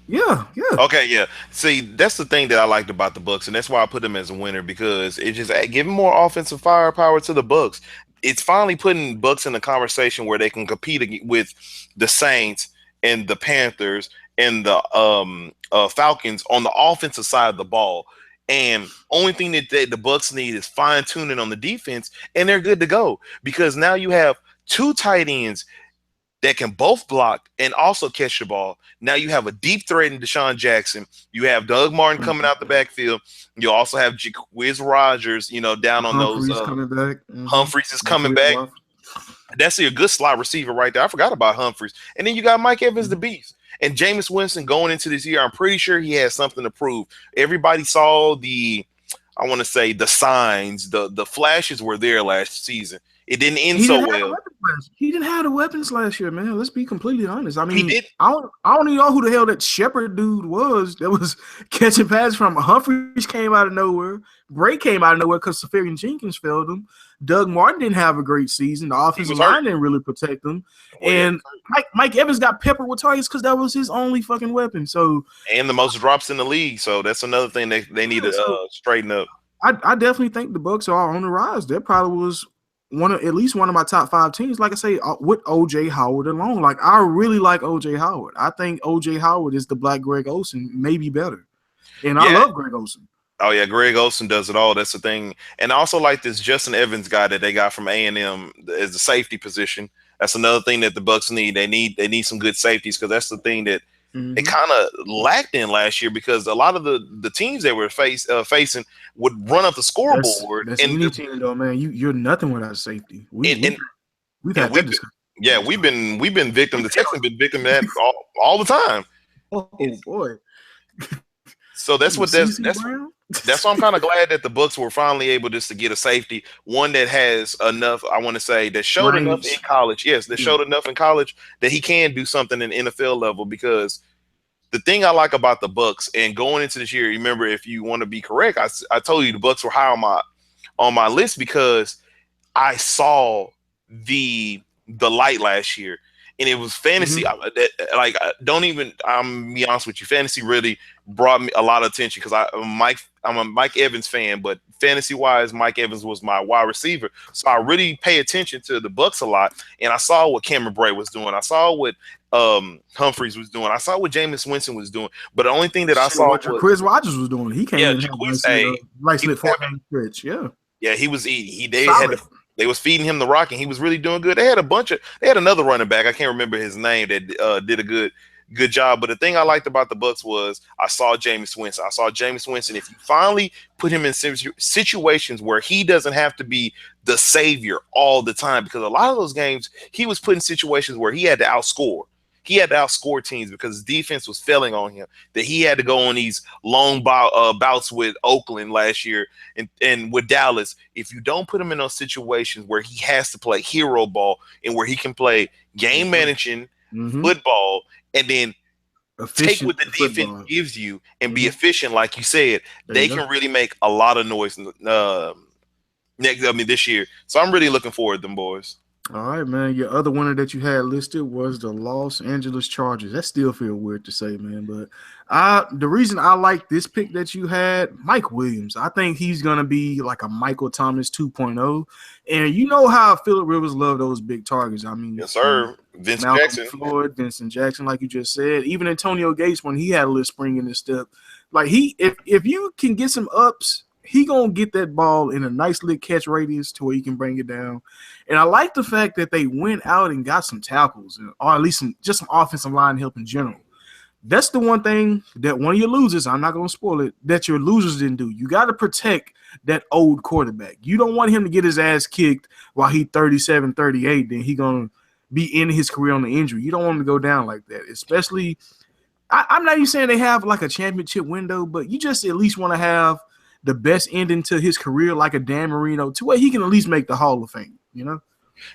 Yeah. Okay, yeah. See, that's the thing that I liked about the Bucks, and that's why I put them as a winner because it just giving more offensive firepower to the Bucks. It's finally putting Bucks in a conversation where they can compete with the Saints and the Panthers and the Falcons on the offensive side of the ball. And only thing that the Bucks need is fine tuning on the defense, and they're good to go because now you have 2 tight ends that can both block and also catch the ball. Now you have a deep threat in Deshaun Jackson. You have Doug Martin coming out the backfield. You also have Jacquizz Rodgers, down on Humphreys those. Coming back. Humphreys is coming back. That's a good slot receiver right there. I forgot about Humphreys. And then you got Mike Evans, the beast. And Jameis Winston going into this year, I'm pretty sure he has something to prove. Everybody saw the signs, the flashes were there last season. It didn't end so well. He didn't have the weapons last year, man. Let's be completely honest. I mean, he did. I don't even know who the hell that Shepard dude was that was catching passes from. Humphreys came out of nowhere. Bray came out of nowhere because Safarian Jenkins failed him. Doug Martin didn't have a great season. The offensive line didn't really protect him. And Mike Evans got peppered with targets because that was his only fucking weapon. So and the most drops in the league. So that's another thing they need to straighten up. I definitely think the Bucks are on the rise. That probably was at least one of my top 5 teams. Like I say, with OJ Howard alone. Like I really like OJ Howard. I think OJ Howard is the Black Greg Olsen, maybe better. And I love Greg Olsen. Oh yeah, Greg Olsen does it all. That's the thing. And I also like this Justin Evans guy that they got from A&M as the safety position. That's another thing that the Bucks need. They need some good safeties because that's the thing that they kind of lacked in last year because a lot of the teams they were facing would run up the scoreboard. That's any team though, man. You're nothing without safety. We've had that discussion. Yeah, we've been victim. The Texans been victim of that all the time. Oh boy. So that's why I'm kind of glad that the Bucks were finally able just to get a safety, one that has enough, I want to say, that showed enough in college. Yes, that showed enough in college that he can do something in NFL level because the thing I like about the Bucks and going into this year, remember, if you want to be correct, I told you the Bucks were high on my list because I saw the light last year. And it was fantasy. I'm be honest with you. Fantasy really brought me a lot of attention because I'm a Mike Evans fan, but fantasy wise, Mike Evans was my wide receiver. So I really pay attention to the Bucks a lot. And I saw what Cameron Bray was doing. I saw what Humphreys was doing. I saw what Jameis Winston was doing. But the only thing that I saw was Jacquizz Rodgers was doing. He came in like 4-game stretch. Yeah, he was eating. They was feeding him the rock, and he was really doing good. They had another running back. I can't remember his name that did a good job. But the thing I liked about the Bucks was I saw Jameis Winston. If you finally put him in situations where he doesn't have to be the savior all the time, because a lot of those games he was put in situations where he had to outscore. He had to outscore teams because his defense was failing on him. That he had to go on these long bouts with Oakland last year and with Dallas. If you don't put him in those situations where he has to play hero ball and where he can play game managing football and then take what the defense gives you and be efficient, like you said, they can really make a lot of noise this year. So I'm really looking forward to them boys. All right, man. Your other winner that you had listed was the Los Angeles Chargers. That still feel weird to say, man. But the reason I like this pick that you had, Mike Williams. I think he's going to be like a Michael Thomas 2.0. And you know how Phillip Rivers love those big targets. I mean, yes, sir. Vincent Jackson. Floyd, Vincent Jackson, like you just said. Even Antonio Gates, when he had a little spring in his step. Like if you can get some ups, he gonna get that ball in a nice little catch radius to where he can bring it down. And I like the fact that they went out and got some tackles, or at least some offensive line help in general. That's the one thing that one of your losers, I'm not gonna spoil it, that your losers didn't do. You got to protect that old quarterback. You don't want him to get his ass kicked while he 37, 38, then he gonna be ending his career on the injury. You don't want him to go down like that, especially. I'm not even saying they have like a championship window, but you just at least want to have the best ending to his career, like a Dan Marino, to where he can at least make the Hall of Fame, you know?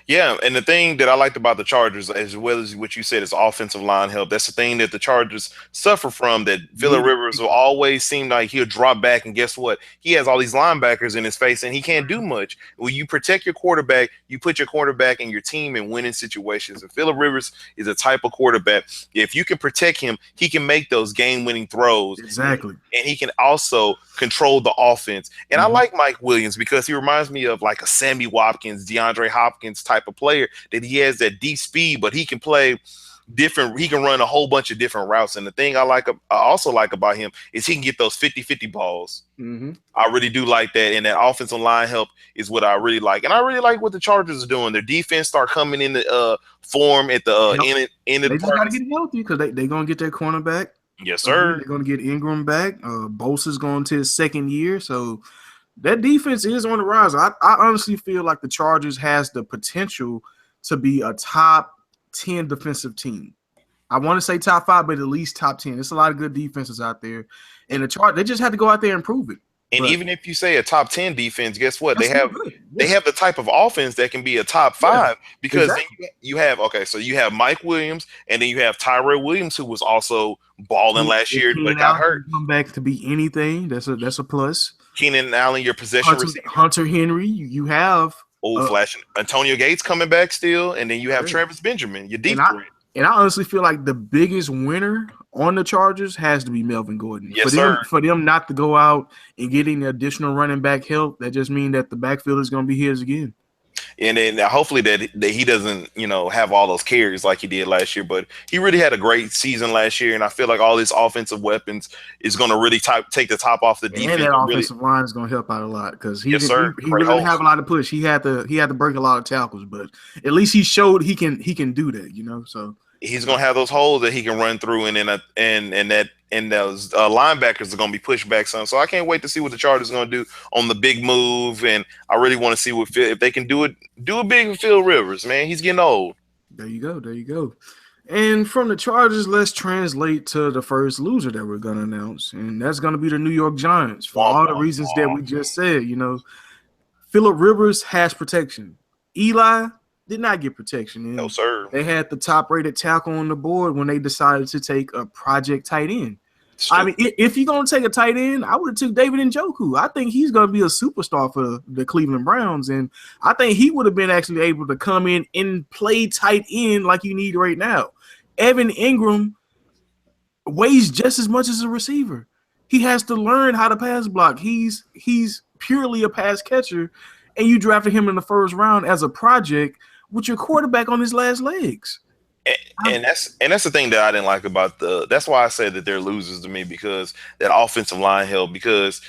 Yeah, and the thing that I liked about the Chargers, as well as what you said, is offensive line help. That's the thing that the Chargers suffer from. That Phillip Yeah. Rivers will always seem like he'll drop back, and guess what? He has all these linebackers in his face, and he can't do much. When you protect your quarterback, you put your quarterback and your team in winning situations. And Phillip Rivers is a type of quarterback. If you can protect him, he can make those game-winning throws. Exactly. And he can also control the offense. And I Mhm. like Mike Williams because he reminds me of like a Sammy Watkins, DeAndre Hopkins type of player, that he has that deep speed, but he can play different. He can run a whole bunch of different routes. And the thing I also like about him is he can get those 50-50 balls. Mm-hmm. I really do like that. And that offensive line help is what I really like. And I really like what the Chargers are doing. Their defense start coming in the form at the end of They the just got to part. get healthy because they're going to get their cornerback. Yes, sir. They're going to get Ingram back. Bosa's going to his second year. So that defense is on the rise. I honestly feel like the Chargers has the potential to be a top 10 defensive team. I want to say top 5, but at least top 10. There's a lot of good defenses out there. And the Chargers, they just have to go out there and prove it. And But even if you say a top 10 defense, guess what? that's They have still good. they Yes. have the type of offense that can be a top 5 because exactly. then you have so you have Mike Williams and then you have Tyrell Williams, who was also balling last year If but Keenan got Allen hurt. can come back to be anything. That's a plus. Keenan Allen, your possession receiver. Hunter Henry, you have Flashing Antonio Gates coming back still, and then you have Yeah. Travis Benjamin, your deep And I- threat. And I honestly feel like the biggest winner on the Chargers has to be Melvin Gordon. Yes, For them not to go out and get any additional running back help, that just means that the backfield is going to be his again. And then hopefully that he doesn't, have all those carries like he did last year. But he really had a great season last year, and I feel like all these offensive weapons is going to really take the top off the defense. And that really, offensive line is going to help out a lot because he Yes, sir. really Great didn't host. have a lot of push. He had to break a lot of tackles, but at least he showed he can do that. So he's going to have those holes that he can run through, and those linebackers are going to be pushed back some. So I can't wait to see what the Chargers are going to do on the big move, and I really want to see if they can do it big with Phil Rivers. Man, he's getting old. There you go. And from the Chargers, let's translate to the first loser that we're going to announce, and that's going to be the New York Giants for all the reasons that we just said. Phillip Rivers has protection. Eli did not get protection. And No, sir. they had the top-rated tackle on the board when they decided to take a project tight end. I mean, if you're going to take a tight end, I would have took David Njoku. I think he's going to be a superstar for the Cleveland Browns, and I think he would have been actually able to come in and play tight end like you need right now. Evan Ingram weighs just as much as a receiver. He has to learn how to pass block. He's purely a pass catcher, and you drafted him in the first round as a project with your quarterback on his last legs. And that's the thing that I didn't like about that's why I say that they're losers to me, because that offensive line help. Because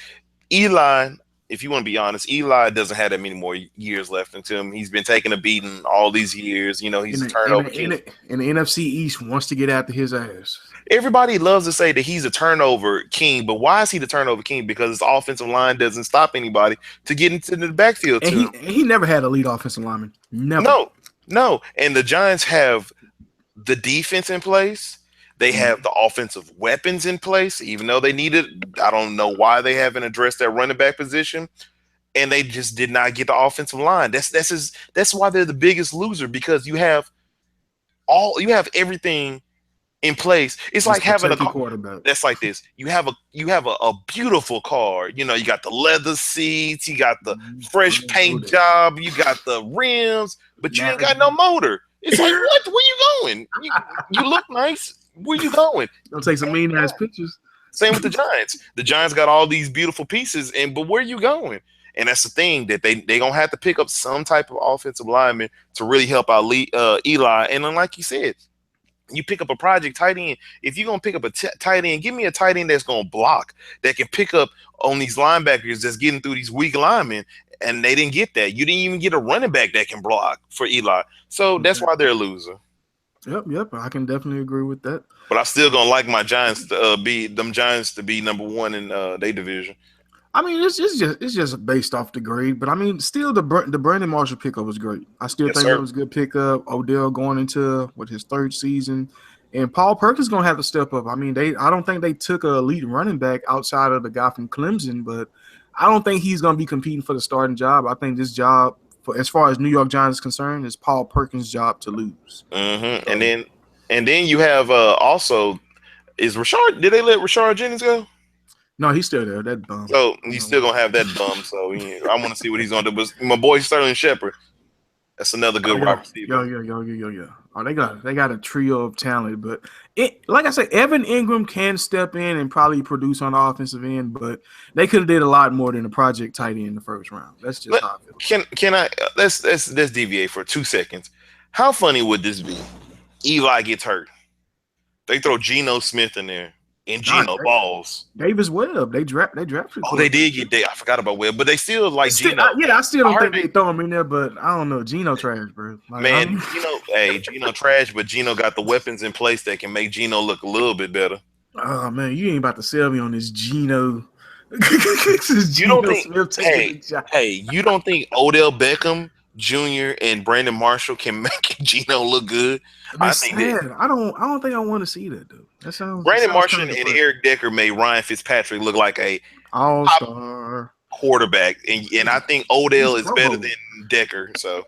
Eli, if you want to be honest, Eli doesn't have that many more years left into him. He's been taking a beating all these years. He's a turnover king. And the NFC East wants to get after his ass. Everybody loves to say that he's a turnover king, but why is he the turnover king? Because his offensive line doesn't stop anybody to get into the backfield. And he never had a lead offensive lineman. Never. No. And the Giants have the defense in place. They have the offensive weapons in place, even though they needed. I don't know why they haven't addressed that running back position, and they just did not get the offensive line. That's why they're the biggest loser, because you have everything in place. It's like having a quarterback. That's like this. You have a beautiful car. You got the leather seats, you got the fresh paint job, you got the rims, but you ain't got no motor. It's like, what? Where you going? You look nice. Where you going? Don't take some mean ass pictures. Same with the Giants. The Giants got all these beautiful pieces, but where you going? And that's the thing, that they gonna have to pick up some type of offensive lineman to really help out Eli. And then, like you said, you pick up a project tight end. If you're gonna pick up a tight end, give me a tight end that's gonna block, that can pick up on these linebackers that's getting through these weak linemen. And they didn't get that. You didn't even get a running back that can block for Eli. So that's why they're a loser. Yep. I can definitely agree with that. But I still gonna like my Giants to be number one in their division. I mean, it's just based off the grade, but I mean, still the Brandon Marshall pickup was great. I still think it was a good pickup. Odell going into his third season, and Paul Perkins gonna have to step up. I mean, I don't think they took a elite running back outside of the guy from Clemson, but I don't think he's gonna be competing for the starting job. I think this job as far as New York Giants is concerned, it's Paul Perkins' job to lose. Mm-hmm. And then you have also is Rashard. Did they let Rashard Jennings go? No, he's still there. That bum. So he's still gonna have that bum. So I want to see what he's gonna do. But my boy Sterling Shepard, that's another good wide receiver. Yo. Oh, they got a trio of talent, but like I said, Evan Ingram can step in and probably produce on the offensive end, but they could have did a lot more than the project tight end in the first round. That's just how I feel. Can I let's deviate for 2 seconds. How funny would this be? Eli gets hurt. They throw Geno Smith in there. And Geno balls. Davis Webb. They drafted. Oh, they did get I forgot about Webb, but they still like Geno. I still don't think they throw him in there, but I don't know. Geno trash, bro. Like, man, Geno trash, but Geno got the weapons in place that can make Geno look a little bit better. Oh man, you ain't about to sell me on this Geno. You don't think? You don't think Odell Beckham Jr. and Brandon Marshall can make Geno look good? I think I don't think I want to see that though. Brandon Marshall and Eric Decker made Ryan Fitzpatrick look like a all-star quarterback, and I think Odell is better than Decker. So,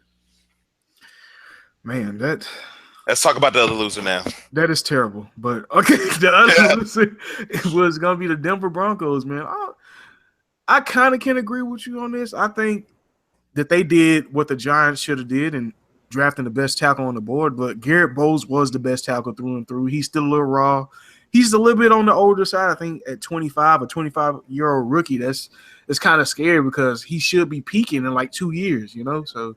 man, let's talk about the other loser now. That is terrible. But okay, the other loser was gonna be the Denver Broncos, man. I kind of can agree with you on this. I think that they did what the Giants should have did and drafting the best tackle on the board, but Garrett Bowles was the best tackle through and through. He's still a little raw. He's a little bit on the older side. I think at 25, a 25-year-old rookie, it's kind of scary because he should be peaking in like 2 years, you know? So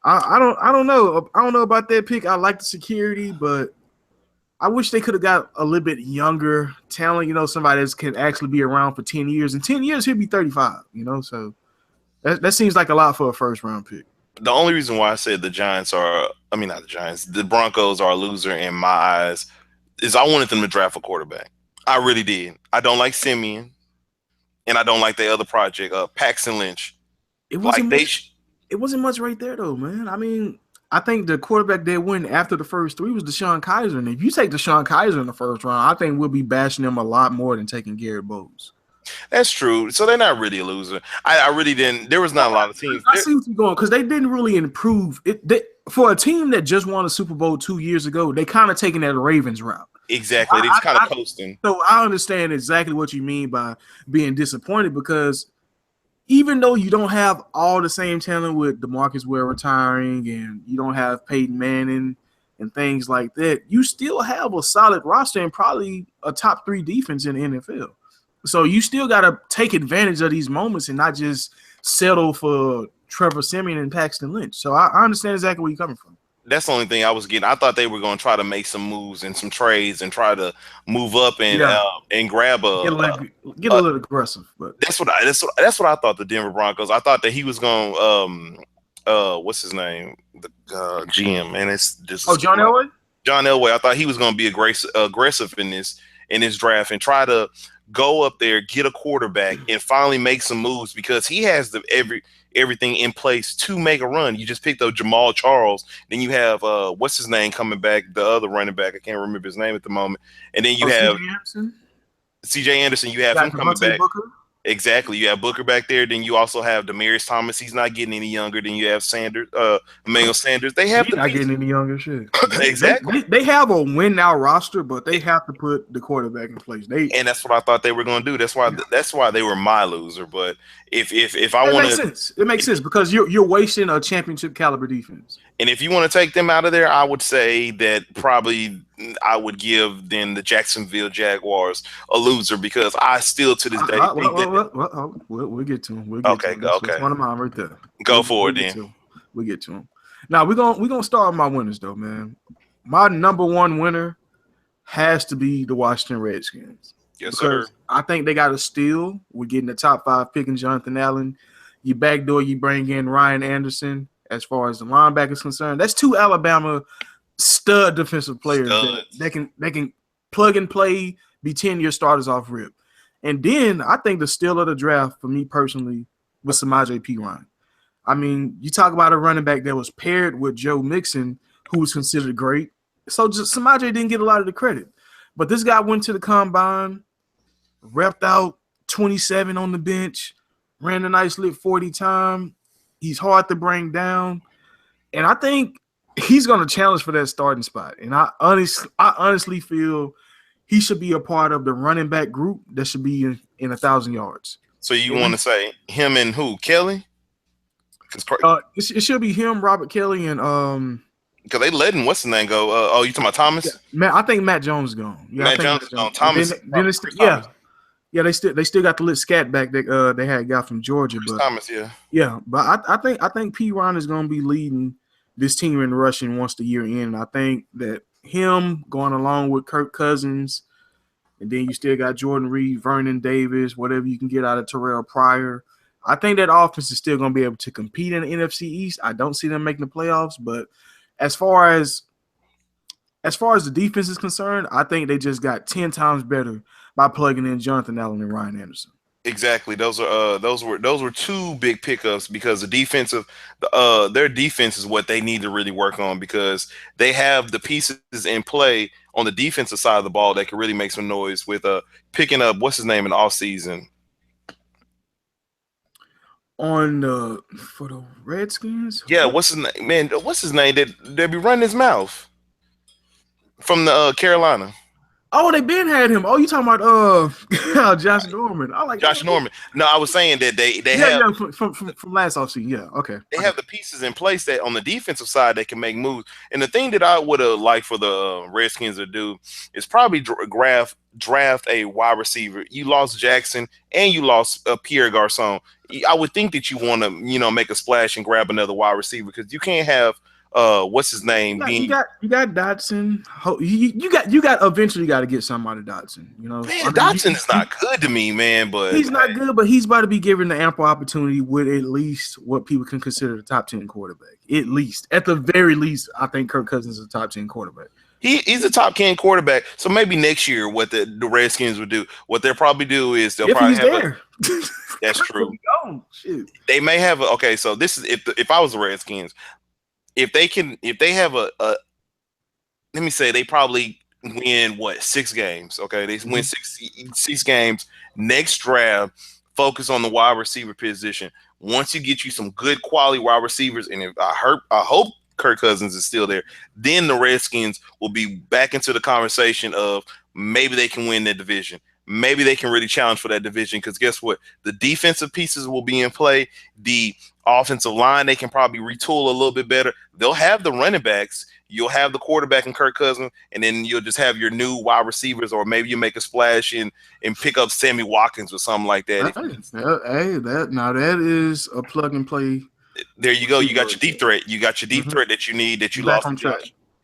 I don't know. I don't know about that pick. I like the security, but I wish they could have got a little bit younger talent, you know, somebody that can actually be around for 10 years. In 10 years, he'll be 35, you know? So that seems like a lot for a first-round pick. The only reason why I said the Broncos are a loser in my eyes is I wanted them to draft a quarterback. I really did. I don't like Simeon, and I don't like the other project, Paxton Lynch. It wasn't much right there, though, man. I mean, I think the quarterback that went after the first 3 was DeShone Kizer, and if you take DeShone Kizer in the first round, I think we'll be bashing them a lot more than taking Garrett Bowles. That's true. So they're not really a loser. I really didn't. There was not a lot of teams. I see what you're going because they didn't really improve it. For a team that just won a Super Bowl 2 years ago, they kind of taking that Ravens route. Exactly. They just kind of coasting. So I understand exactly what you mean by being disappointed because even though you don't have all the same talent with DeMarcus Ware retiring and you don't have Peyton Manning and things like that, you still have a solid roster and probably a top 3 defense in the NFL. So you still got to take advantage of these moments and not just settle for Trevor Siemian and Paxton Lynch. So I understand exactly where you're coming from. That's the only thing I was getting. I thought they were going to try to make some moves and some trades and try to move up and grab get a little aggressive. But that's what I thought. The Denver Broncos. I thought that he was going. What's his name? The GM, and it's just John Elway. John Elway. I thought he was going to be aggressive in this draft and try to go up there, get a quarterback, and finally make some moves because he has everything in place to make a run. You just picked up Jamal Charles, then you have what's his name coming back, the other running back. I can't remember his name at the moment. And then you have CJ Anderson. You have him coming back. Booker? Exactly. You have Booker back there. Then you also have Demaryius Thomas. He's not getting any younger. Then you have Emmanuel Sanders. They have not getting any younger. Shit. Exactly. They have a win now roster, but they have to put the quarterback in place. And that's what I thought they were going to do. That's why they were my loser. But if I want to, it makes sense because you're wasting a championship caliber defense. And if you want to take them out of there, I would say that probably I would give then the Jacksonville Jaguars a loser because I still to this day think we'll get to them. Okay. That's one of mine right there. Go for it then. We'll get to them. Now we're gonna start with my winners though, man. My number one winner has to be the Washington Redskins. Yes, sir. I think they got a steal. We're getting the top 5 pick in Jonathan Allen. You backdoor, you bring in Ryan Anderson. As far as the linebacker is concerned, that's 2 Alabama stud defensive players that can plug and play, be 10-year starters off rip. And then I think the steal of the draft for me personally was Samaje Perine. I mean, you talk about a running back that was paired with Joe Mixon, who was considered great. So just Samaje didn't get a lot of the credit. But this guy went to the combine, repped out 27 on the bench, ran a nice lit 40 time. He's hard to bring down, and I think he's going to challenge for that starting spot. And I honestly feel he should be a part of the running back group that should be in 1,000 yards. So you want to say him and who? Kelly? It should be him, Robert Kelly, and because they letting what's the name go? Oh, you talking about Thomas? Yeah, I think Matt Jones is gone. Yeah, Matt Jones is gone. Thomas. They still got the little scat back that they had got from Georgia, but Thomas, but I think P. Ron is going to be leading this team in rushing once the year ends. I think that him going along with Kirk Cousins, and then you still got Jordan Reed, Vernon Davis, whatever you can get out of Terrell Pryor. I think that offense is still going to be able to compete in the NFC East. I don't see them making the playoffs, but as far as the defense is concerned, I think they just got 10 times better by plugging in Jonathan Allen and Ryan Anderson. Exactly. Those were two big pickups because their defense is what they need to really work on because they have the pieces in play on the defensive side of the ball that can really make some noise with picking up what's his name in the offseason. For the Redskins? Yeah, what's his name? Man, what's his name? They be running his mouth from the Carolina. Oh, they been had him. Oh, you talking about Josh Norman? I like Josh Norman. No, I was saying that they have from last offseason. Yeah, okay. They have the pieces in place that on the defensive side they can make moves. And the thing that I would have liked for the Redskins to do is probably draft a wide receiver. You lost Jackson and you lost Pierre Garçon. I would think that you want to make a splash and grab another wide receiver because you can't have what's his name? You got Dotson. You got eventually got to get somebody Dotson. Man, Dotson is not good to me, man. But he's not good, but he's about to be given the ample opportunity with at least what people can consider the top 10 quarterback. At the very least, I think Kirk Cousins is a top 10 quarterback. He's a top 10 quarterback. So maybe next year, what the Redskins would do, what they'll probably do is they'll probably have that's true. They may have okay. So this is if I was the Redskins. If they have let me say they probably win 6 games. Okay, they win six games. Next draft, focus on the wide receiver position. Once you get you some good quality wide receivers, and if I hope Kirk Cousins is still there, then the Redskins will be back into the conversation of maybe they can win that division. Maybe they can really challenge for that division because guess what? The defensive pieces will be in play. The offensive line, they can probably retool a little bit better. They'll have the running backs. You'll have the quarterback in Kirk Cousins, and then you'll just have your new wide receivers, or maybe you make a splash and pick up Sammy Watkins or something like that. That is a plug and play. There you go. You got your deep threat. You got your deep threat that you need that you lost.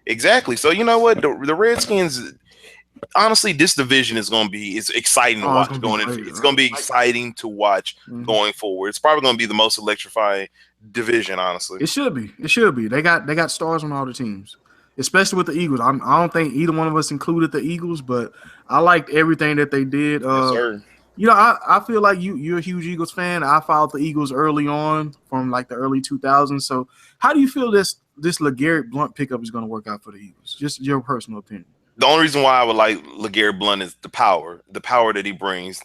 Exactly. So you know what? The Redskins. Honestly, this division is going to be exciting to watch going into. It's going to be exciting to watch going forward. It's probably going to be the most electrifying division. Honestly, it should be. They got stars on all the teams, especially with the Eagles. I don't think either one of us included the Eagles, but I liked everything that they did. Yes, sir. I feel like you're a huge Eagles fan. I followed the Eagles early on from like the early 2000s. So how do you feel this LeGarrette Blount pickup is going to work out for the Eagles? Just your personal opinion. The only reason why I would like LeGarrette Blount is the power that he brings.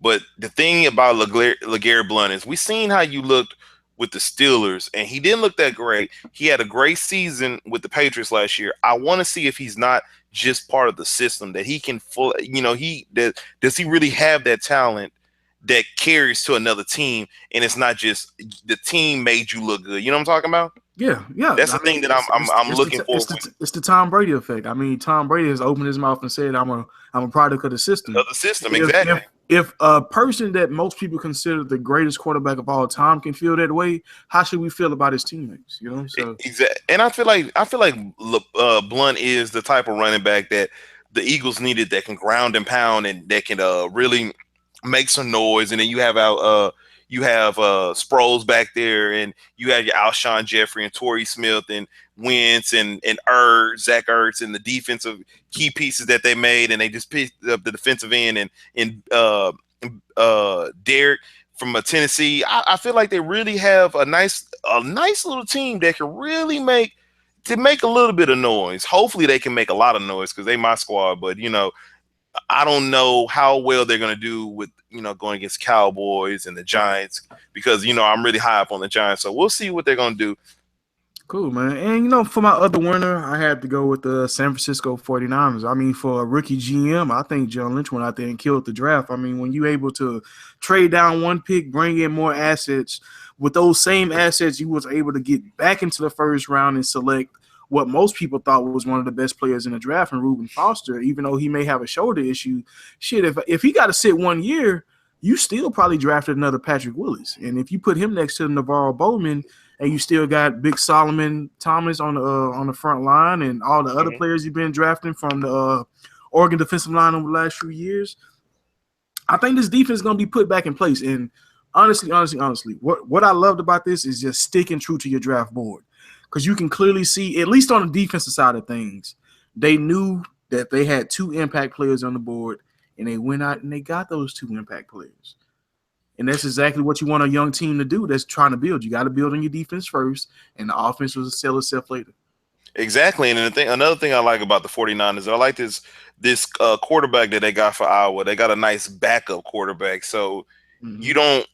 But the thing about LeGarrette Blount is we seen how you looked with the Steelers, and he didn't look that great. He had a great season with the Patriots last year. I want to see if he's not just part of the system, that he can does he really have that talent that carries to another team, and it's not just the team made you look good. You know what I'm talking about? Yeah. That's the thing that I'm looking for. It's the Tom Brady effect. I mean, Tom Brady has opened his mouth and said, "I'm a product of the system." Of the system, exactly. If a person that most people consider the greatest quarterback of all time can feel that way, how should we feel about his teammates? You know, so exactly. And I feel like Blount is the type of running back that the Eagles needed, that can ground and pound and that can really make some noise. And then you have Sproles back there, and you have your Alshon Jeffrey and Torrey Smith and Wentz and Zach Ertz, and the defensive key pieces that they made, and they just picked up the defensive end and Derek from Tennessee. I feel like they really have a nice little team that can really make a little bit of noise. Hopefully they can make a lot of noise because they my squad, but I don't know how well they're going to do with, going against Cowboys and the Giants because, I'm really high up on the Giants. So we'll see what they're going to do. Cool, man. And, for my other winner, I had to go with the San Francisco 49ers. I mean, for a rookie GM, I think John Lynch went out there and killed the draft. I mean, when you're able to trade down one pick, bring in more assets, with those same assets, you was able to get back into the first round and select what most people thought was one of the best players in the draft, and Reuben Foster, even though he may have a shoulder issue. Shit, if he got to sit 1 year, you still probably drafted another Patrick Willis. And if you put him next to Navarro Bowman, and you still got Big Solomon Thomas on the front line and all the other players you've been drafting from the Oregon defensive line over the last few years, I think this defense is going to be put back in place. And honestly, what I loved about this is just sticking true to your draft board, because you can clearly see, at least on the defensive side of things, they knew that they had 2 impact players on the board, and they went out and they got those 2 impact players. And that's exactly what you want a young team to do that's trying to build. You got to build on your defense first, and the offense will sell itself later. Exactly. And another thing I like about the 49ers, I like this quarterback that they got for Iowa. They got a nice backup quarterback. So you don't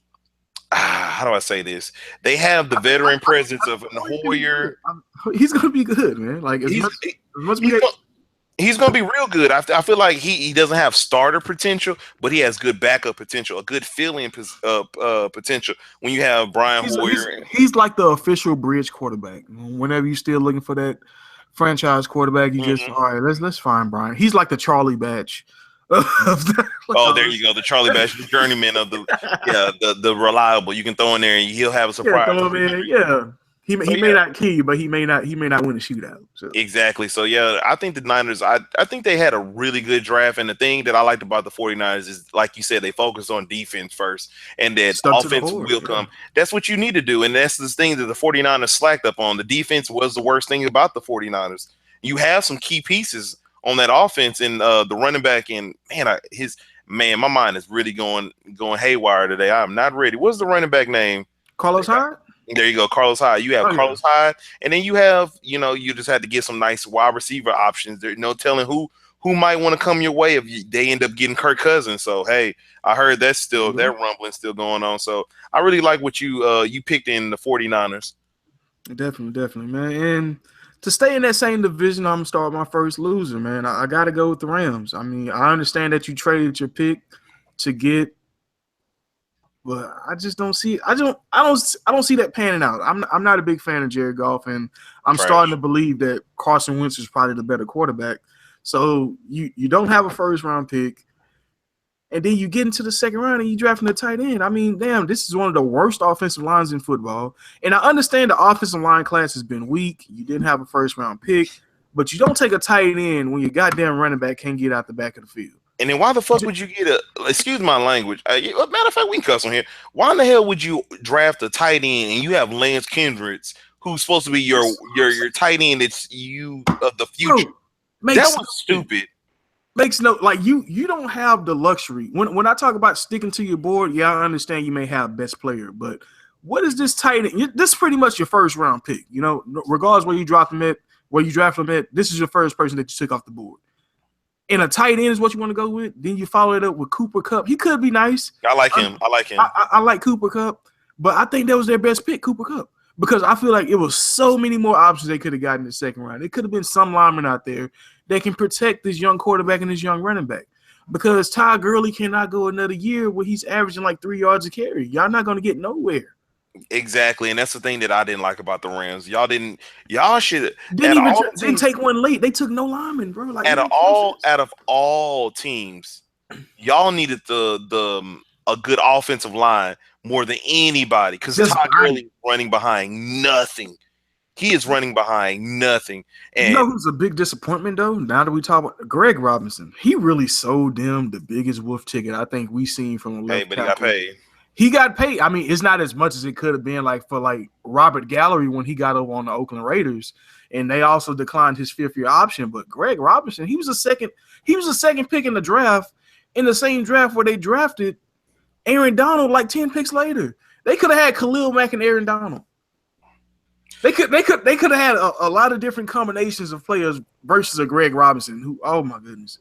how do I say this? They have the veteran presence of Hoyer. He's going to be good, man. Like, he's going to be real good. I feel like he doesn't have starter potential, but he has good backup potential, a good filling potential when you have Brian Hoyer. He's like the official bridge quarterback. Whenever you're still looking for that franchise quarterback, you just, all right, let's find Brian. He's like the Charlie Batch. Oh, there you go. The Charlie Batch, the journeyman of the reliable. You can throw in there and he'll have a surprise. He may not kill you, but he may not win a shootout. So. Exactly. So, I think the Niners, I think they had a really good draft. And the thing that I liked about the 49ers is, like you said, they focus on defense first, and that offense will come. That's what you need to do. And that's the thing that the 49ers slacked up on. The defense was the worst thing about the 49ers. You have some key pieces on that offense, and the running back, and my mind is really going haywire today. I'm not ready. What's the running back name? Carlos Hyde? There you go, Carlos Hyde. You have Carlos Hyde, and then you have, you just had to get some nice wide receiver options. There's no telling who might want to come your way if they end up getting Kirk Cousins. So, hey, I heard that's still that rumbling still going on. So I really like what you picked in the 49ers. Definitely, man. And to stay in that same division, I'm going to start my first loser, man. I got to go with the Rams. I mean, I understand that you traded your pick to get, but I just don't see. I don't see that panning out. I'm not a big fan of Jared Goff, and I'm starting to believe that Carson Wentz is probably the better quarterback. So you don't have a first round pick, and then you get into the second round and you drafting a tight end. I mean, damn, this is one of the worst offensive lines in football. And I understand the offensive line class has been weak. You didn't have a first round pick, but you don't take a tight end when your goddamn running back can't get out the back of the field. And then why the fuck would you get excuse my language, matter of fact, we can cuss on here. Why in the hell would you draft a tight end and you have Lance Kendricks, who's supposed to be your tight end that's you of the future? Bro, that was stupid. Makes no, like, you don't have the luxury. When I talk about sticking to your board, I understand you may have best player, but what is this tight end? This is pretty much your first round pick. Regardless where you draft them at, this is your first person that you took off the board. And a tight end is what you want to go with. Then you follow it up with Cooper Kupp. He could be nice. I like him. I like Cooper Kupp, but I think that was their best pick, Cooper Kupp, because I feel like it was so many more options they could have gotten in the second round. It could have been some linemen out there that can protect this young quarterback and this young running back, because Ty Gurley cannot go another year where he's averaging like 3 yards a carry. Y'all not going to get nowhere. Exactly, and that's the thing that I didn't like about the Rams. Y'all didn't take one late. They took no lineman, bro. Like, out of all teams, y'all needed a good offensive line more than anybody, because Todd Gurley is running behind nothing. He is running behind nothing. And you know who's a big disappointment though? Now that we talk about Greg Robinson, he really sold them the biggest wolf ticket I think we've seen from the left. But he got paid. He got paid. I mean, it's not as much as it could have been like for like Robert Gallery when he got over on the Oakland Raiders, and they also declined his 5th-year option. But Greg Robinson, he was a second pick in the draft, in the same draft where they drafted Aaron Donald like 10 picks later. They could have had Khalil Mack and Aaron Donald. They could have had a lot of different combinations of players versus a Greg Robinson who, oh my goodness.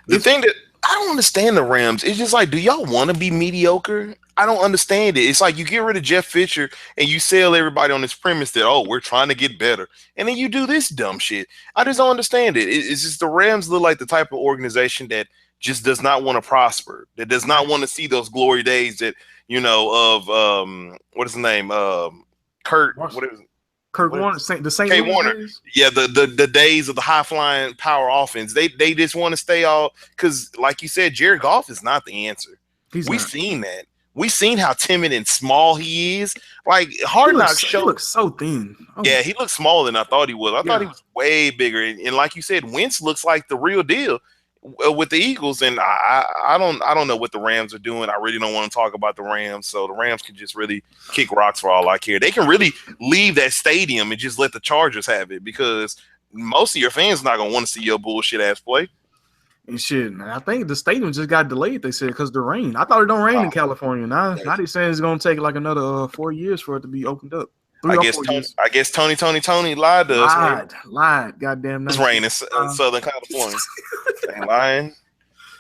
The thing that I don't understand the Rams, it's just like, do y'all want to be mediocre? I don't understand it. It's like you get rid of Jeff Fisher and you sell everybody on this premise that, oh, we're trying to get better. And then you do this dumb shit. I just don't understand it. It's just the Rams look like the type of organization that just does not want to prosper, that does not want to see those glory days that, of what is the name? Kurt, what is Kurt Warner, the St. K Warner. Days? Yeah, the days of the high flying power offense. They just want to stay all, because like you said, Jared Goff is not the answer. We've seen that. We've seen how timid and small he is. Like Hard Knocks show. He looks so thin. Oh. Yeah, he looks smaller than I thought he was. I thought he was way bigger. And like you said, Wentz looks like the real deal with the Eagles. And I don't know what the Rams are doing. I really don't want to talk about the Rams. So the Rams can just really kick rocks for all I care. They can really leave that stadium and just let the Chargers have it, because most of your fans not gonna want to see your bullshit ass play. And shit, I think the stadium just got delayed. They said because of the rain. I thought it don't rain in California. Now they're saying it's gonna take like another 4 years for it to be opened up. I guess Tony lied to us. Lied. Goddamn. It's raining in Southern California. Ain't lying.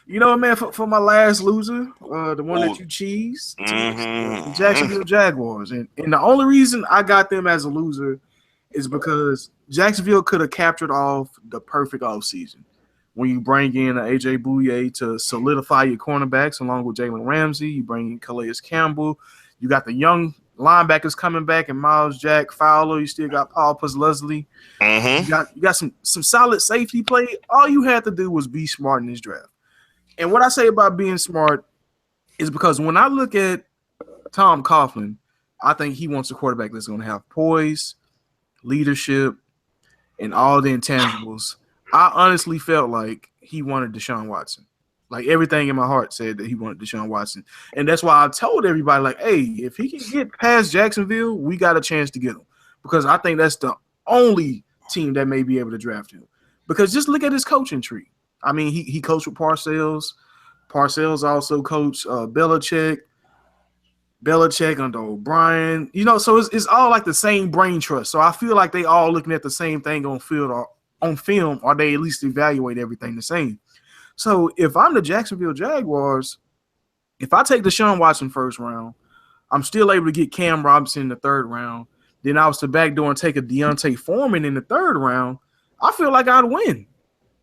You know, man. For my last loser, the one that you cheesed, the Jacksonville Jaguars, and the only reason I got them as a loser is because Jacksonville could have captured off the perfect offseason. When you bring in A.J. Bouye to solidify your cornerbacks along with Jalen Ramsey, you bring in Calais Campbell. You got the young linebackers coming back and Miles Jack Fowler. You still got Paul Pusley. You got some solid safety play. All you had to do was be smart in this draft. And what I say about being smart is because when I look at Tom Coughlin, I think he wants a quarterback that's going to have poise, leadership, and all the intangibles. I honestly felt like he wanted Deshaun Watson. Like everything in my heart said that he wanted Deshaun Watson. And that's why I told everybody, like, hey, if he can get past Jacksonville, we got a chance to get him. Because I think that's the only team that may be able to draft him. Because just look at his coaching tree. I mean, he coached with Parcells. Parcells also coached Belichick under O'Brien. So it's all like the same brain trust. So I feel like they all looking at the same thing on field or on film, or they at least evaluate everything the same. So if I'm the Jacksonville Jaguars, if I take Deshaun Watson first round, I'm still able to get Cam Robinson in the third round. Then I was to backdoor and take a Deontay Foreman in the third round. I feel like I'd win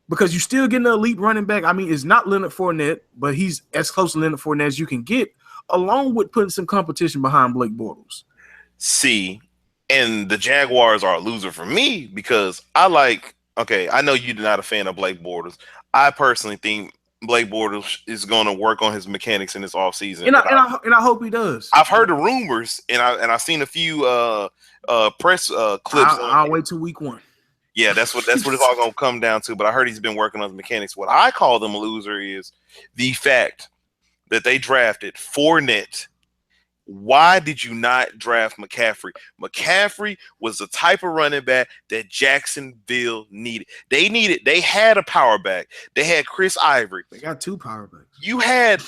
because you're still getting an elite running back. I mean, it's not Leonard Fournette, but he's as close to Leonard Fournette as you can get, along with putting some competition behind Blake Bortles. See, and the Jaguars are a loser for me because I know you're not a fan of Blake Bortles. I personally think Blake Bortles is going to work on his mechanics in this offseason. And I hope he does. I've heard the rumors, and I've seen a few press clips. I'll wait till week 1. Yeah, that's what it's all going to come down to. But I heard he's been working on his mechanics. What I call them a loser is the fact that they drafted Fournette. Why did you not draft McCaffrey? McCaffrey was the type of running back that Jacksonville needed. They had a power back. They had Chris Ivory. They got 2 power backs. You had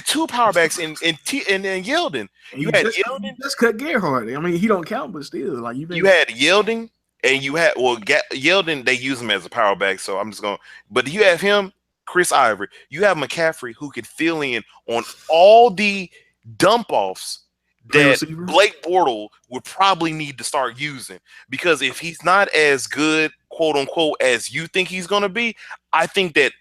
2 power backs in Yeldon. You had Yeldon. Just cut Gerhardt. I mean, he don't count, but still, like you had Yeldon, and you had Yeldon. They use him as a power back, so I'm just going. But you have him, Chris Ivory. You have McCaffrey, who could fill in on all the dump offs that Blake Bortles would probably need to start using, because if he's not as good, quote unquote, as you think he's going to be, I think that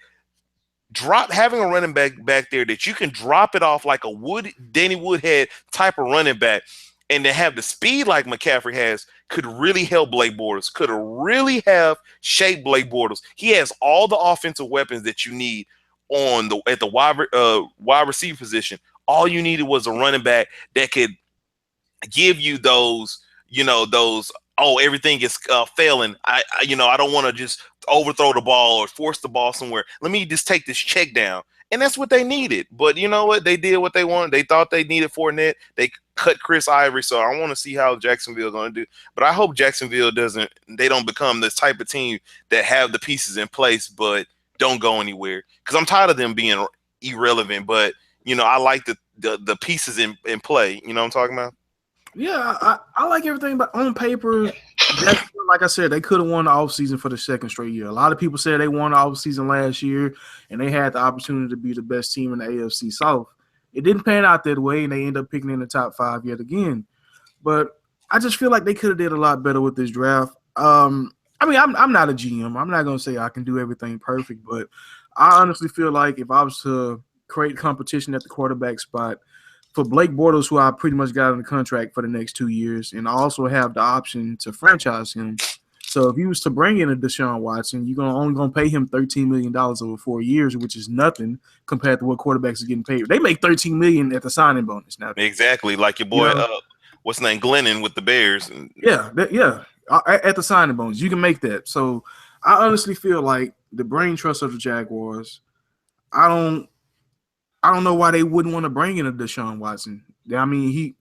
having a running back there that you can drop it off like a Danny Woodhead type of running back, and to have the speed like McCaffrey has, could really help Blake Bortles, could really have shaped Blake Bortles. He has all the offensive weapons that you need at the wide receiver position. All you needed was a running back that could give you those, everything is failing. I don't want to just overthrow the ball or force the ball somewhere. Let me just take this check down. And that's what they needed. But you know what? They did what they wanted. They thought they needed Fournette. They cut Chris Ivory. So I want to see how Jacksonville is going to do. But I hope Jacksonville don't become this type of team that have the pieces in place but don't go anywhere. Because I'm tired of them being irrelevant. But I like the pieces in play. You know what I'm talking about? Yeah, I like everything, but on paper, Jacksonville like I said, they could have won the offseason for the second straight year. A lot of people said they won the offseason last year and they had the opportunity to be the best team in the AFC South. It didn't pan out that way, and they end up picking in the top 5 yet again. But I just feel like they could have did a lot better with this draft. I mean, I'm not a GM. I'm not going to say I can do everything perfect, but I honestly feel like if I was to create competition at the quarterback spot for Blake Bortles, who I pretty much got on the contract for the next 2 years, and I also have the option to franchise him. So if you was to bring in a Deshaun Watson, you're only going to pay him $13 million over 4 years, which is nothing compared to what quarterbacks are getting paid. They make $13 million at the signing bonus now. Exactly, like your boy, what's his name, Glennon with the Bears. Yeah, at the signing bonus, you can make that. So I honestly feel like the brain trust of the Jaguars. I don't know why they wouldn't want to bring in a Deshaun Watson. I mean, he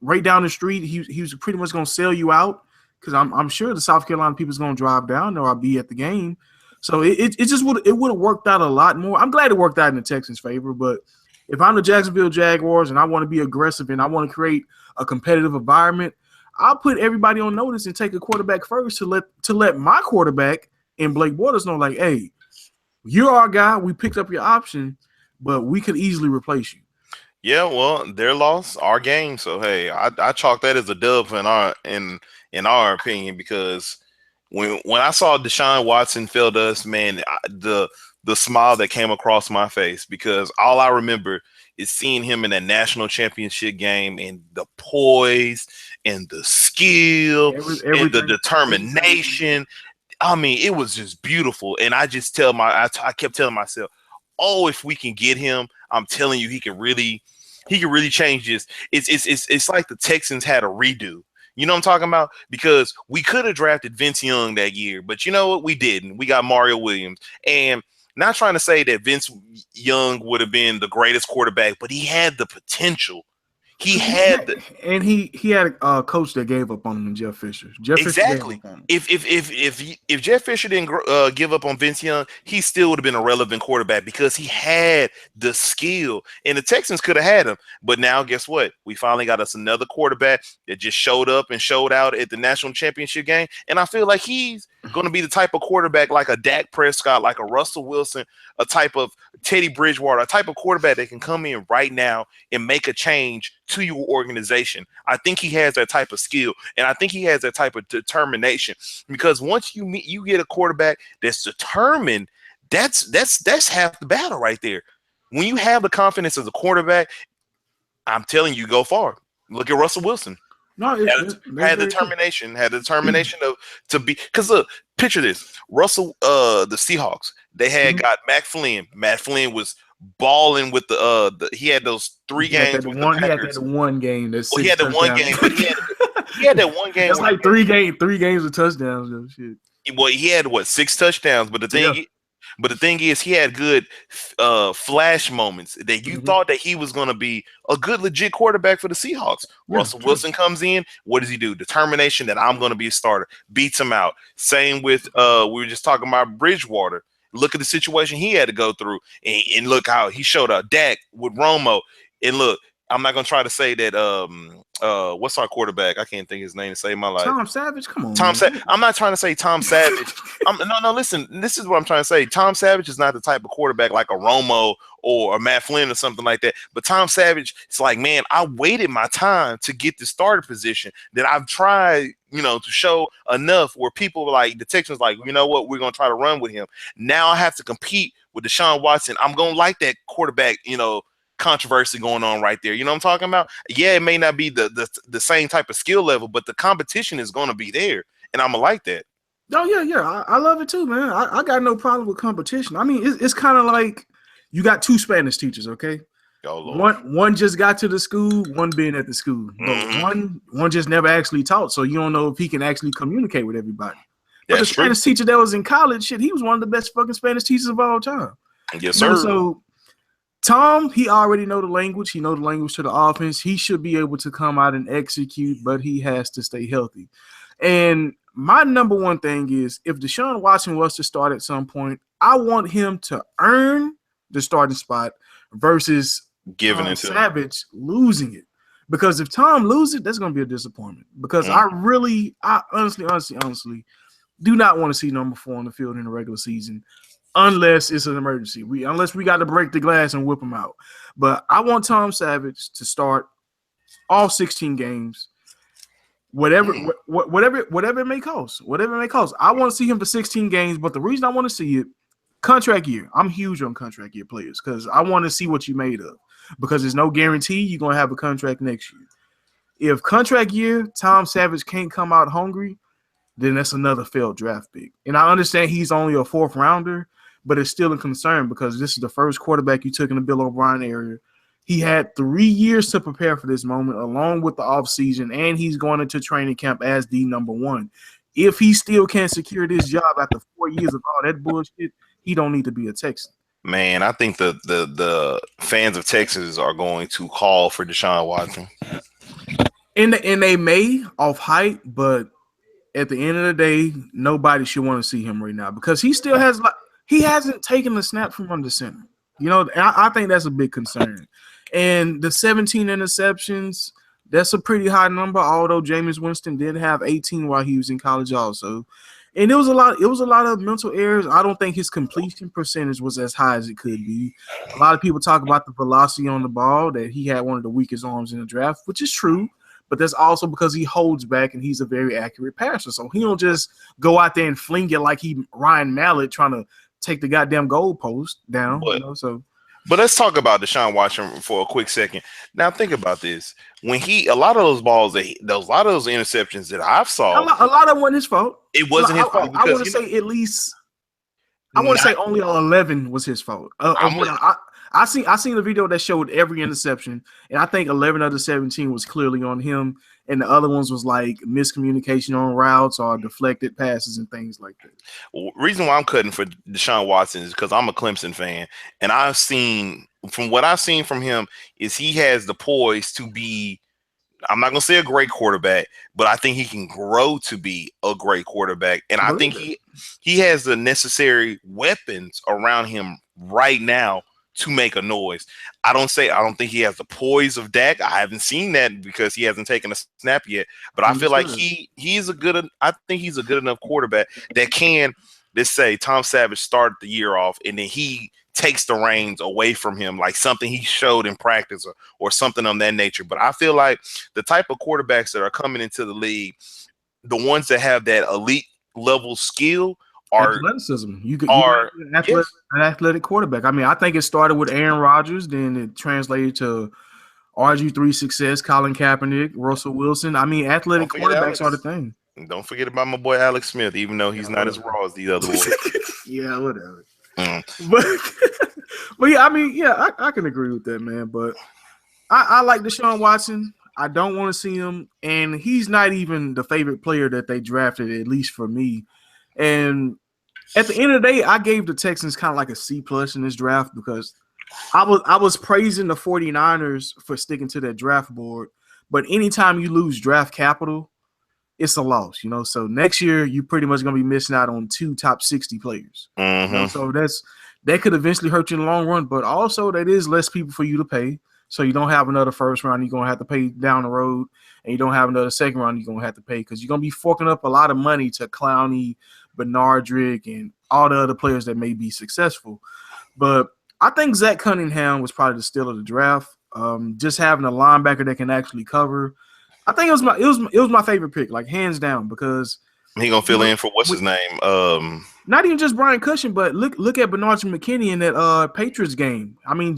right down the street, he was pretty much going to sell you out. Because I'm sure the South Carolina people's going to drive down there or be at the game. So it would have worked out a lot more. I'm glad it worked out in the Texans' favor, but if I'm the Jacksonville Jaguars and I want to be aggressive and I want to create a competitive environment, I'll put everybody on notice and take a quarterback first to let my quarterback and Blake Bortles know, like, hey, you're our guy. We picked up your option, but we could easily replace you. Yeah, well, their loss, our game. So hey, I chalk that as a dub in our opinion, because when I saw Deshaun Watson fail to us, man, the smile that came across my face, because all I remember is seeing him in that national championship game and the poise and the skill and the determination. I mean, it was just beautiful. And I just I kept telling myself, oh, if we can get him, I'm telling you, he can really change this. It's like the Texans had a redo. You know what I'm talking about? Because we could have drafted Vince Young that year, but you know what? We didn't. We got Mario Williams. And not trying to say that Vince Young would have been the greatest quarterback, but he had the potential. He had a coach that gave up on him, Jeff Fisher. Exactly. If Jeff Fisher didn't give up on Vince Young, he still would have been a relevant quarterback because he had the skill. And the Texans could have had him. But now, guess what? We finally got us another quarterback that just showed up and showed out at the national championship game. And I feel like he's going to be the type of quarterback like a Dak Prescott, like a Russell Wilson, a type of Teddy Bridgewater, a type of quarterback that can come in right now and make a change to your organization. I think he has that type of skill, and I think he has that type of determination, because once you get a quarterback that's determined, that's half the battle right there. When you have the confidence as a quarterback, I'm telling you, go far. Look at Russell Wilson. No, had determination to be, because look, picture this. Russell, the Seahawks, they had got Matt Flynn. Matt Flynn was balling with he had those 3 games with the Packers. He had that one game. He had the one game, but he had that one game. That's like 3 games with touchdowns though. Shit. Well, he had 6 touchdowns, but the thing is, he had good flash moments that you thought that he was going to be a good, legit quarterback for the Seahawks. Russell Wilson comes in. What does he do? Determination that I'm going to be a starter. Beats him out. Same with we were just talking about Bridgewater. Look at the situation he had to go through, and look how he showed up. Dak with Romo, and look, I'm not gonna try to say that. What's our quarterback? I can't think his name to save my life. Tom Savage, come on. I'm not trying to say Tom Savage. No. Listen, this is what I'm trying to say. Tom Savage is not the type of quarterback like a Romo or a Matt Flynn or something like that. But Tom Savage, it's like, man, I waited my time to get the starter position that I've tried, to show enough where people were like, the Texans, like, you know what, we're gonna try to run with him. Now I have to compete with Deshaun Watson. I'm gonna like that quarterback, controversy going on right there. You know what I'm talking about? Yeah, it may not be the same type of skill level, but the competition is going to be there, and I'm gonna like that. Oh yeah. I love it too, man. I got no problem with competition. I mean, it's kind of like you got 2 Spanish teachers, okay? Oh, Lord. One just got to the school, one been at the school, but one just never actually taught, so you don't know if he can actually communicate with everybody. But the Spanish teacher that was in college, shit, he was one of the best fucking Spanish teachers of all time. Yes, sir. So Tom, he already know the language. He know the language to the offense. He should be able to come out and execute, but he has to stay healthy. And my number one thing is, if Deshaun Watson was to start at some point, I want him to earn the starting spot versus giving it to Savage losing it. Because if Tom loses it, that's going to be a disappointment. Because I honestly do not want to see number 4 on the field in the regular season unless it's an emergency. Unless we got to break the glass and whip him out. But I want Tom Savage to start all 16 games. Whatever it may cost. I want to see him for 16 games, but the reason I want to see it, contract year. I'm huge on contract year players because I want to see what you made of. Because there's no guarantee you're going to have a contract next year. If contract year, Tom Savage can't come out hungry, then that's another failed draft pick. And I understand he's only a 4th rounder, but it's still a concern because this is the first quarterback you took in the Bill O'Brien area. He had 3 years to prepare for this moment along with the offseason, and he's going into training camp as the number 1. If he still can't secure this job after 4 years of all that bullshit, he don't need to be a Texan. Man, I think the fans of Texas are going to call for Deshaun Watson. And they may off height, but at the end of the day, nobody should want to see him right now because he still has he hasn't taken a snap from under center. You know, I think that's a big concern. And the 17 interceptions, that's a pretty high number, although Jameis Winston did have 18 while he was in college also. And it was a lot of mental errors. I don't think his completion percentage was as high as it could be. A lot of people talk about the velocity on the ball, that he had one of the weakest arms in the draft, which is true. But that's also because he holds back and he's a very accurate passer. So he don't just go out there and fling it like he Ryan Mallett trying to take the goddamn goalpost down. But let's talk about Deshaun Watson for a quick second. Now think about this: when a lot of those balls, a lot of those interceptions that I've saw, a lot of them wasn't his fault. It wasn't his fault. I want to say at least. I want to say only 11 was his fault. I seen a video that showed every interception, and I think 11 of the 17 was clearly on him, and the other ones was like miscommunication on routes or deflected passes and things like that. Well, reason why I'm cutting for Deshaun Watson is because I'm a Clemson fan, and from what I've seen from him is he has the poise to be, I'm not going to say a great quarterback, but I think he can grow to be a great quarterback. And I think he has the necessary weapons around him right now to make a noise. I don't think he has the poise of Dak. I haven't seen that because he hasn't taken a snap yet, but I feel like he's a good enough quarterback that can, let's say Tom Savage started the year off and then he takes the reins away from him, like something he showed in practice or something of that nature. But I feel like the type of quarterbacks that are coming into the league, the ones that have that elite level skill, athleticism. An athletic quarterback. I mean, I think it started with Aaron Rodgers, then it translated to RG3 success, Colin Kaepernick, Russell Wilson. I mean, athletic quarterbacks are the thing. Don't forget about my boy Alex Smith, even though he's not as raw as these other boys. Yeah, whatever. But yeah, I mean, yeah, I can agree with that, man. But I like Deshaun Watson. I don't want to see him, and he's not even the favorite player that they drafted, at least for me. And at the end of the day, I gave the Texans kind of like a C+ in this draft because I was praising the 49ers for sticking to that draft board. But anytime you lose draft capital, it's a loss, you know. So next year, you're pretty much going to be missing out on 2 top 60 players. Mm-hmm. You know? So that could eventually hurt you in the long run. But also, that is less people for you to pay. So you don't have another first round you're going to have to pay down the road, and you don't have another second round you're going to have to pay because you're going to be forking up a lot of money to Clowney, Bernardrick, and all the other players that may be successful. But I think Zach Cunningham was probably the steal of the draft. Just having a linebacker that can actually cover. I think it was my favorite pick, like hands down, because he gonna fill in for what's his name? Not even just Brian Cushing, but look at Bernard McKinney in that Patriots game. I mean,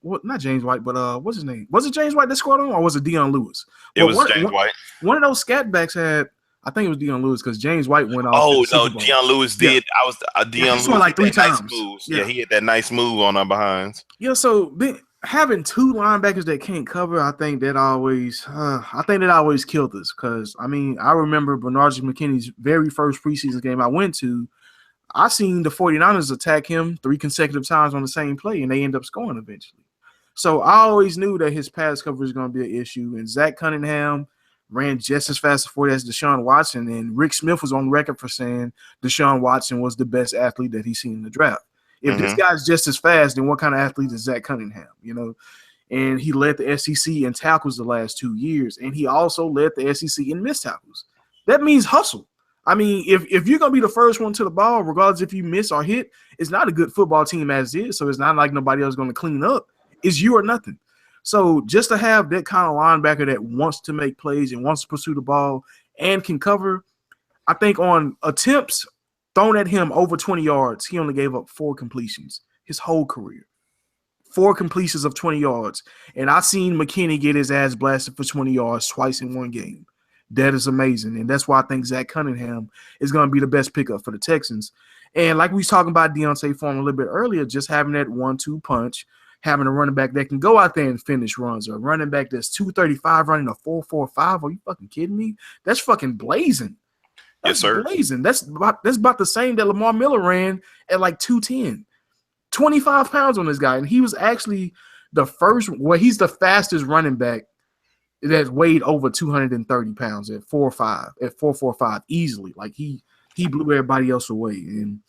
not James White, but what's his name? Was it James White that scored on, or was it Deion Lewis? It was James White. One of those scat backs had, I think it was Deion Lewis because James White went off. Oh no, Deion Lewis did. Yeah. I was Deion Lewis like 3 times. Nice yeah, he had that nice move on our behinds. Yeah, so having 2 linebackers that can't cover, I think that always killed us because I mean I remember Bernard McKinney's very first preseason game I went to. I seen the 49ers attack him 3 consecutive times on the same play, and they end up scoring eventually. So I always knew that his pass coverage was going to be an issue, and Zach Cunningham ran just as fast as Deshaun Watson, and Rick Smith was on record for saying Deshaun Watson was the best athlete that he's seen in the draft. If this guy's just as fast, then what kind of athlete is Zach Cunningham? You know, and he led the SEC in tackles the last 2 years, and he also led the SEC in missed tackles. That means hustle. I mean, if you're gonna be the first one to the ball, regardless if you miss or hit, it's not a good football team as is. So it's not like nobody else is gonna clean up. It's you or nothing. So just to have that kind of linebacker that wants to make plays and wants to pursue the ball and can cover, I think on attempts thrown at him over 20 yards, he only gave up 4 completions his whole career. 4 completions of 20 yards. And I seen McKinney get his ass blasted for 20 yards twice in one game. That is amazing. And that's why I think Zach Cunningham is going to be the best pickup for the Texans. And like we was talking about Deontay Foreman a little bit earlier, just having that 1-2 punch, having a running back that can go out there and finish runs, or a running back that's 235 running a 4.45. Are you fucking kidding me? That's fucking blazing. That's yes, sir. Blazing. That's about the same that Lamar Miller ran at like 210. 25 pounds on this guy. And he was actually he's the fastest running back that weighed over 230 pounds at 4.45 easily. Like he blew everybody else away. And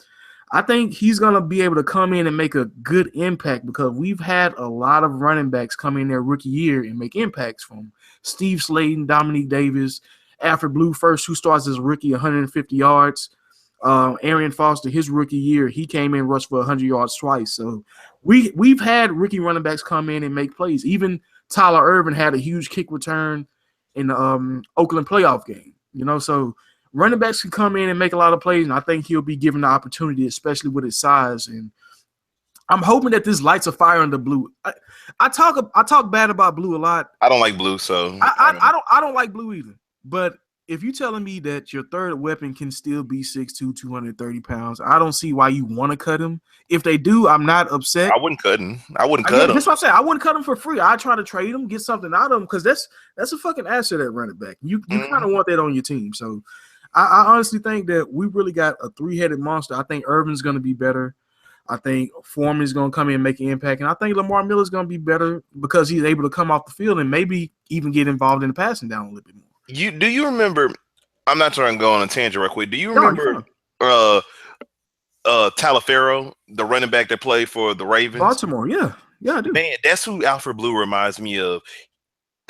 I think he's going to be able to come in and make a good impact, because we've had a lot of running backs come in their rookie year and make impacts, from Steve Slayton, Dominique Davis, Alfred Blue first, who starts as a rookie, 150 yards. Arian Foster, his rookie year, he came in, rushed for 100 yards twice. So we've had rookie running backs come in and make plays. Even Tyler Irvin had a huge kick return in the Oakland playoff game. So running backs can come in and make a lot of plays, and I think he'll be given the opportunity, especially with his size. And I'm hoping that this lights a fire under Blue. I talk bad about Blue a lot. I don't like Blue, so I don't like Blue either. But if you're telling me that your third weapon can still be 6'2", 230 pounds, I don't see why you want to cut him. If they do, I'm not upset. I wouldn't cut him. That's what I'm saying. I wouldn't cut him for free. I'd try to trade him, get something out of him, because that's a fucking asset at running back. You kind of want that on your team. So I honestly think that we really got a 3-headed monster. I think Irvin's going to be better. I think Foreman's going to come in and make an impact. And I think Lamar Miller's going to be better because he's able to come off the field and maybe even get involved in the passing down a little bit more. Do you remember? I'm not trying to go on a tangent right quick. Do you remember Taliaferro, the running back that played for the Ravens? Baltimore, yeah, I do. Man, that's who Alfred Blue reminds me of.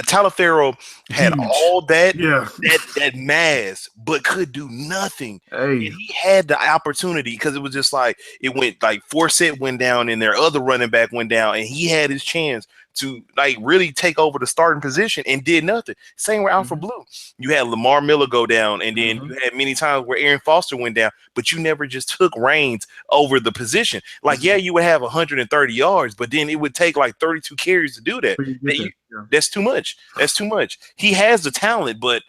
Taliaferro had all that, that mass, but could do nothing. Hey. And he had the opportunity, because it was just like it went like Forsett went down and their other running back went down, and he had his chance to like really take over the starting position and did nothing. Same with Alfred Blue. You had Lamar Miller go down, and then you had many times where Arian Foster went down, but you never just took reins over the position. Like, yeah, you would have 130 yards, but then it would take like 32 carries to do that. That's too much. That's too much. He has the talent, but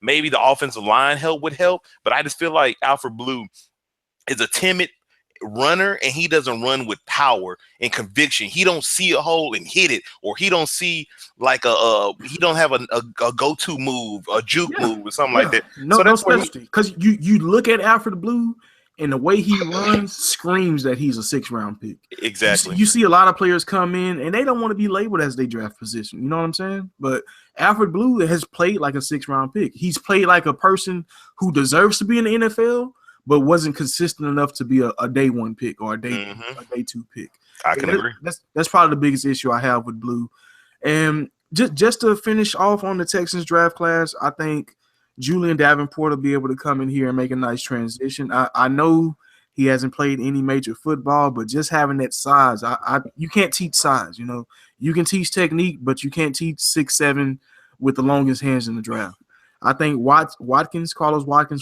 maybe the offensive line would help, but I just feel like Alfred Blue is a timid runner, and he doesn't run with power and conviction. He don't see a hole and hit it, or he don't see like he don't have a go-to move, a juke move or something like that. No specialty, because you look at Alfred Blue and the way he runs screams that he's a 6th-round pick. Exactly. You see a lot of players come in and they don't want to be labeled as their draft position. You know what I'm saying? But Alfred Blue has played like a 6th-round pick. He's played like a person who deserves to be in the NFL, but wasn't consistent enough to be a day 1 pick or a day 2 pick. I can agree. That's probably the biggest issue I have with Blue. And just to finish off on the Texans draft class, I think Julian Davenport will be able to come in here and make a nice transition. I know he hasn't played any major football, but just having that size, you can't teach size. You can teach technique, but you can't teach 6'7" with the longest hands in the draft. I think Carlos Watkins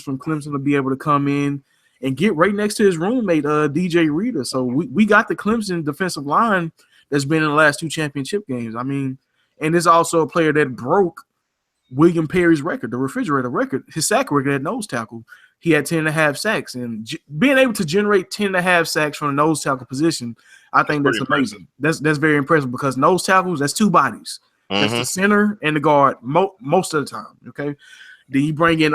from Clemson will be able to come in and get right next to his roommate, DJ Reader. So we got the Clemson defensive line that's been in the last 2 championship games. I mean, and there's also a player that broke William Perry's record, the refrigerator record, his sack record at nose tackle. He had 10.5 sacks, and being able to generate 10.5 sacks from the nose tackle position, I think that's amazing. That's very impressive, because nose tackles, that's 2 bodies. That's the center and the guard most of the time. Okay, then you bring in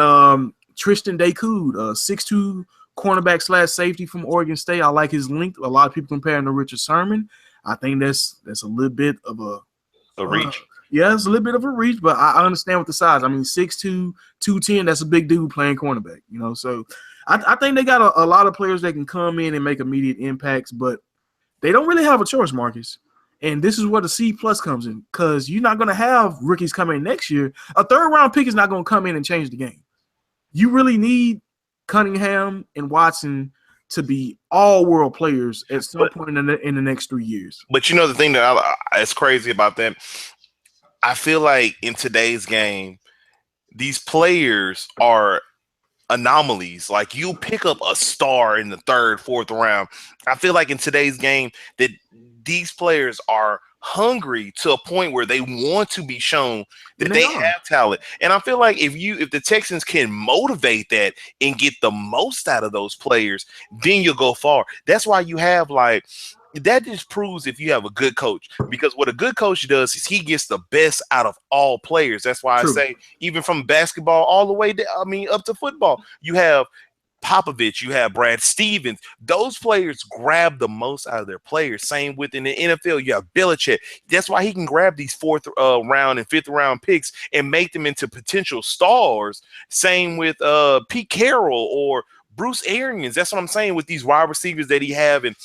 Tristan Decoud, 6'2" cornerback / safety from Oregon State. I like his length. A lot of people compare him to Richard Sherman. I think that's a little bit of a reach. Yeah, it's a little bit of a reach, but I understand with the size. I mean, 6'2", 210, that's a big dude playing cornerback. So I think they got a lot of players that can come in and make immediate impacts, but they don't really have a choice, Marcus. And this is where the C plus comes in, because you're not going to have rookies come in next year. A third round pick is not going to come in and change the game. You really need Cunningham and Watson to be all world players at some point in the next 3 years. But you know the thing that is crazy about that, I feel like in today's game, these players are anomalies. Like you pick up a star in the third, fourth round. I feel like in today's game that these players are hungry to a point where they want to be shown that they have talent. And I feel like if the Texans can motivate that and get the most out of those players, then you'll go far. That's why you have like that just proves if you have a good coach, because what a good coach does is he gets the best out of all players. That's why I say even from basketball all the way up to football, you have Popovich, you have Brad Stevens. Those players grab the most out of their players. Same within the NFL, you have Belichick. That's why he can grab these fourth round and fifth round picks and make them into potential stars. Same with Pete Carroll or Bruce Arians. That's what I'm saying with these wide receivers that he have and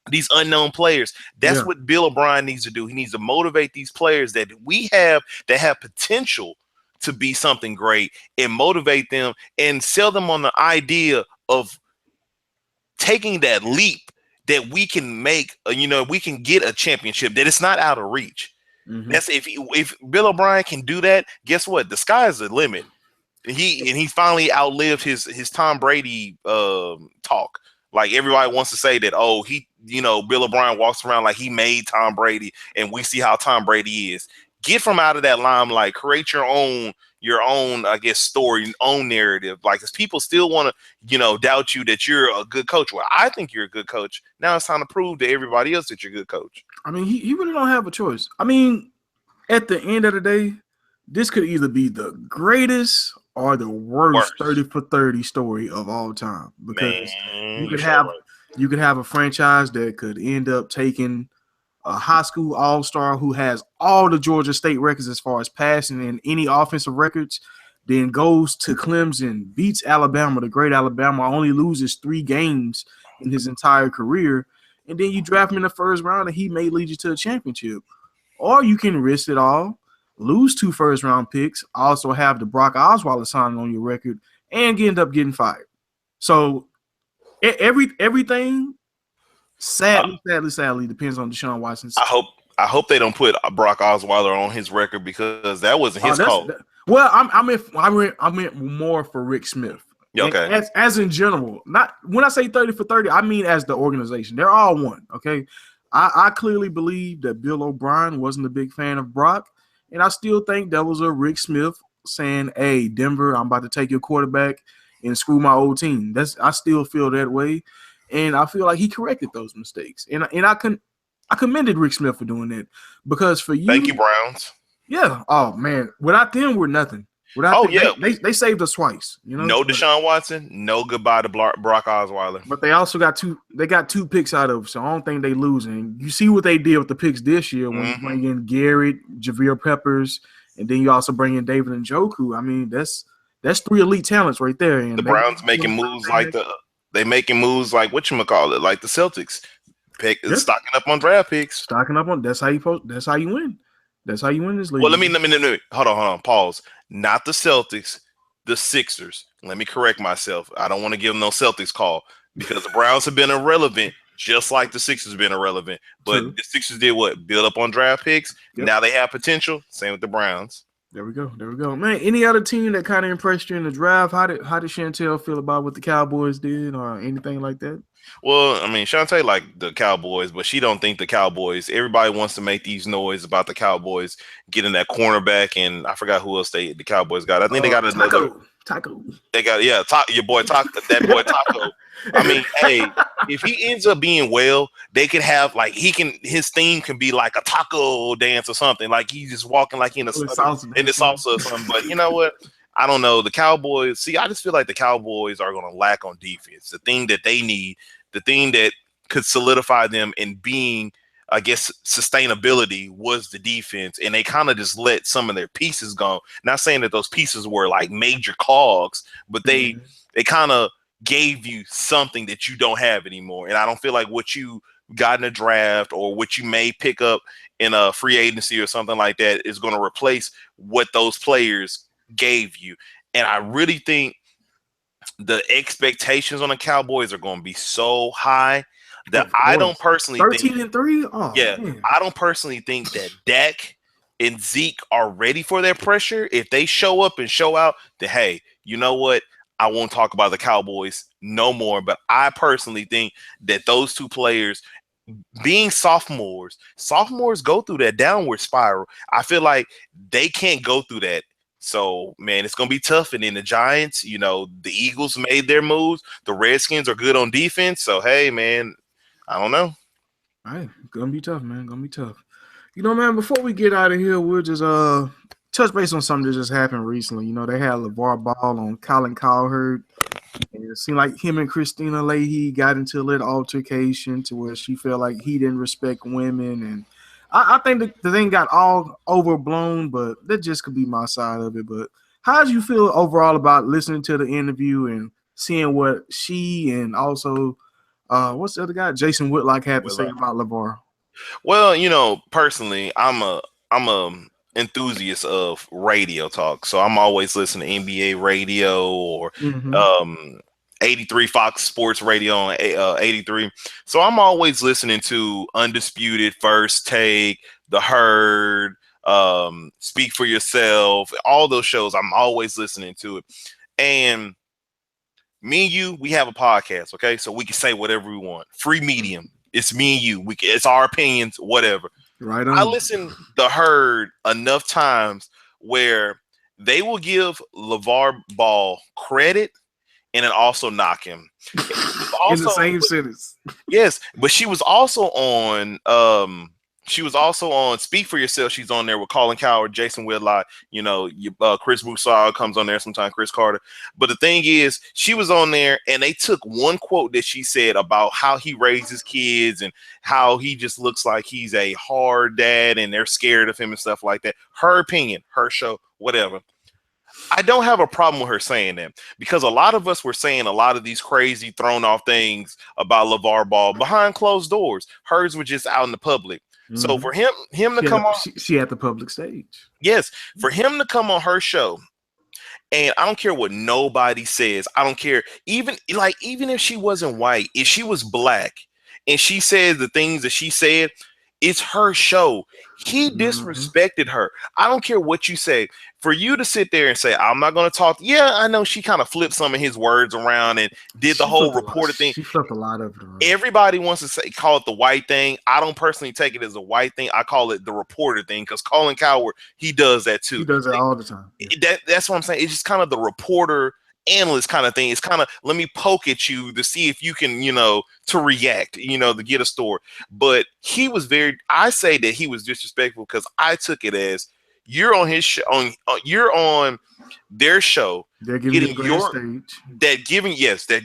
these unknown players. That's what Bill O'Brien needs to do. He needs to motivate these players that we have that have potential to be something great and motivate them and sell them on the idea of taking that leap that we can make, we can get a championship, that it's not out of reach. Mm-hmm. That's if Bill O'Brien can do that, guess what? The sky is the limit. He finally outlived his Tom Brady talk. Like everybody wants to say that, Bill O'Brien walks around like he made Tom Brady and we see how Tom Brady is. Get from out of that limelight, create your own, I guess, story, your own narrative. Like, because people still want to, doubt you that you're a good coach. Well, I think you're a good coach. Now it's time to prove to everybody else that you're a good coach. I mean, he really don't have a choice. I mean, at the end of the day, this could either be the greatest or the worst 30 for 30 story of all time. Because you could have a franchise that could end up taking a high school all-star who has all the Georgia State records as far as passing and any offensive records, then goes to Clemson, beats Alabama, the great Alabama, only loses 3 games in his entire career, and then you draft him in the first round and he may lead you to a championship. Or you can risk it all, lose 2 first-round picks, also have the Brock Osweiler signing on your record, and end up getting fired. So everything sadly depends on Deshaun Watson. I hope they don't put Brock Osweiler on his record, because that wasn't his call. Well, I meant more for Rick Smith. Okay. As in general, not when I say 30 for 30, I mean as the organization. They're all one. Okay. I clearly believe that Bill O'Brien wasn't a big fan of Brock, and I still think that was a Rick Smith saying, "Hey, Denver, I'm about to take your quarterback and screw my old team." I still feel that way. And I feel like he corrected those mistakes. And I commended Rick Smith for doing that, because for you, thank you, Browns. Yeah. Oh man, without them, we're nothing. They saved us twice. No Deshaun Watson, no goodbye to Brock Osweiler. But they also got 2 picks out of it, so I don't think they losing. You see what they did with the picks this year when you bring in Garrett, Javier Peppers, and then you also bring in David Njoku. I mean, that's 3 elite talents right there. And the Browns making moves like they making moves like whatchamacallit, like the Celtics, stocking up on draft picks. That's how you win. That's how you win this league. Well, let me hold on, pause. Not the Celtics, the Sixers. Let me correct myself. I don't want to give them no Celtics call, because the Browns have been irrelevant, just like the Sixers have been irrelevant. But the Sixers did what? Build up on draft picks. Yep. Now they have potential. Same with the Browns. There we go. Man, any other team that kind of impressed you in the draft? How did Chantel feel about what the Cowboys did or anything like that? Well, I mean, Chantel like the Cowboys, but she don't think the Cowboys. Everybody wants to make these noise about the Cowboys getting that cornerback, and I forgot who else the Cowboys got. I think they got another Taco. They got your boy Taco. That boy Taco. I mean, hey, if he ends up being well, they could have his theme can be like a taco dance or something. Like he's just walking like in the salsa or something. But you know what? I don't know. The Cowboys, I just feel like the Cowboys are going to lack on defense. The thing that they need, the thing that could solidify them in being, I guess, sustainability was the defense. And they kind of just let some of their pieces go. Not saying that those pieces were like major cogs, but they kind of gave you something that you don't have anymore. And I don't feel like what you got in a draft or what you may pick up in a free agency or something like that is going to replace what those players gave you. And I really think the expectations on the Cowboys are going to be so high that I don't personally 13-3. Oh, yeah, man. I don't personally think that Dak and Zeke are ready for that pressure. If they show up and show out, then hey, you know what? I won't talk about the Cowboys no more. But I personally think that those two players, being sophomores go through that downward spiral. I feel like they can't go through that. So, man, it's going to be tough. And then the Giants, you know, the Eagles made their moves. The Redskins are good on defense. So, hey, man, I don't know. All right, gonna be tough, man. Gonna be tough. You know, man, before we get out of here, we'll just touch base on something that just happened recently. You know, they had LeVar Ball on Colin Cowherd. And it seemed like him and Christina Leahy got into a little altercation to where she felt like he didn't respect women. And I think the thing got all overblown, but that just could be my side of it. But how did you feel overall about listening to the interview and seeing what she and also what's the other guy, Jason Whitlock, had to say about LeVar? Well, you know, personally, I'm a enthusiast of radio talk, so I'm always listening to NBA radio or 83 Fox Sports Radio on 83. So I'm always listening to Undisputed, First Take, The Herd, Speak for Yourself, all those shows. I'm always listening to it. And me and you, we have a podcast, okay? So we can say whatever we want. Free medium. It's me and you. It's our opinions, whatever. Right on. I listen The Herd enough times where they will give LeVar Ball credit and then also knock him. Also, in the same sentence. Yes, but she was also on Speak for Yourself. She's on there with Colin Cowherd, Jason Whitlock, you know, Chris Broussard comes on there sometimes, Chris Carter. But the thing is, she was on there and they took one quote that she said about how he raises kids and how he just looks like he's a hard dad and they're scared of him and stuff like that. Her opinion, her show, whatever. I don't have a problem with her saying that because a lot of us were saying a lot of these crazy thrown off things about LeVar Ball behind closed doors. Hers were just out in the public. So for him to come on, she at the public stage. Yes, for him to come on her show, and I don't care what nobody says. I don't care even if she wasn't white, if she was black, and she said the things that she said, it's her show. He disrespected her. I don't care what you say. For you to sit there and say, I'm not going to talk. Yeah, I know she kind of flipped some of his words around and did the whole reporter thing. She flipped a lot of it around. Everybody wants to call it the white thing. I don't personally take it as a white thing. I call it the reporter thing because Colin Cowherd, he does that too. He does it all the time. That's what I'm saying. It's just kind of the reporter analyst kind of thing. It's kind of, let me poke at you to see if you can, to react, to get a story. But he was I say that he was disrespectful because I took it as you're on his show, you're on their show. They're giving you stage. That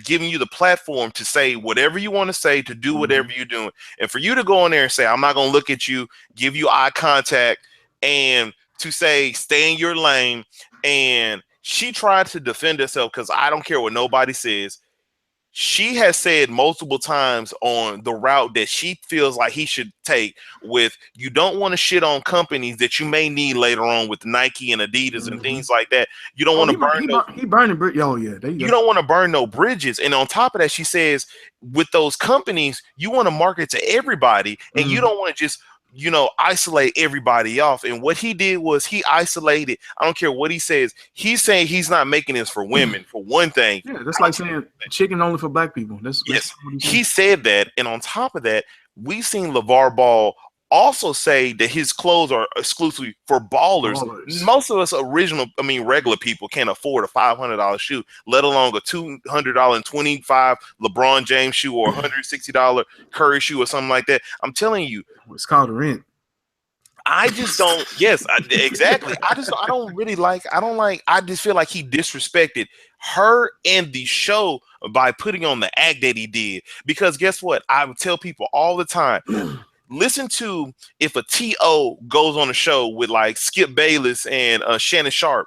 giving you the platform to say whatever you want to say, to do whatever you're doing. And for you to go in there and say, I'm not going to look at you, give you eye contact, and to say, stay in your lane. And she tried to defend herself because I don't care what nobody says. She has said multiple times on the route that she feels like he should take with, you don't want to shit on companies that you may need later on with Nike and Adidas and things like that. You don't want to burn you don't want to burn no bridges. And on top of that, she says with those companies, you want to market to everybody and you don't want to just isolate everybody off. And what he did was he isolated. I don't care what he says. He's saying he's not making this for women, for one thing. Yeah, that's like saying chicken only for black people. That's he said that. And on top of that, we've seen LeVar Ball also say that his clothes are exclusively for ballers. Most of us regular people can't afford a $500 shoe, let alone a $225 LeBron James shoe or $160 Curry shoe or something like that. I'm telling you, it's called rent. I just don't. Yes, exactly. I just feel like he disrespected her and the show by putting on the act that he did. Because guess what? I would tell people all the time. Listen to if a TO goes on a show with like Skip Bayless and Shannon Sharp.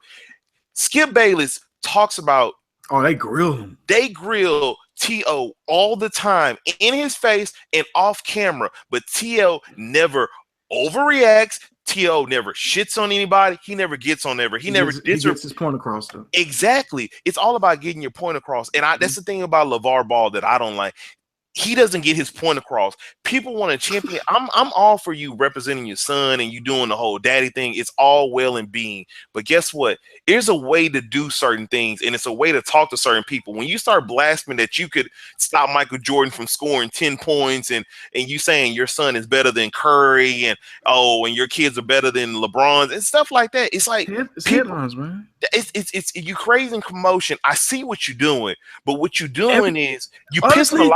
Skip Bayless talks about they grill him. They grill T.O. all the time in his face and off camera, but T.O. never overreacts. T.O. never shits on anybody. He never gets on ever. He never He gets his point across though. Exactly. It's all about getting your point across. And that's the thing about LeVar Ball that I don't like. He doesn't get his point across. People want to champion. I'm all for you representing your son and you doing the whole daddy thing. It's all well and being. But guess what? There's a way to do certain things, and it's a way to talk to certain people. When you start blaspheming that you could stop Michael Jordan from scoring 10 points and you saying your son is better than Curry and your kids are better than LeBron's and stuff like that. It's like it's headlines, man. It's you crazy commotion. I see what you're doing, but what you're doing is you pissing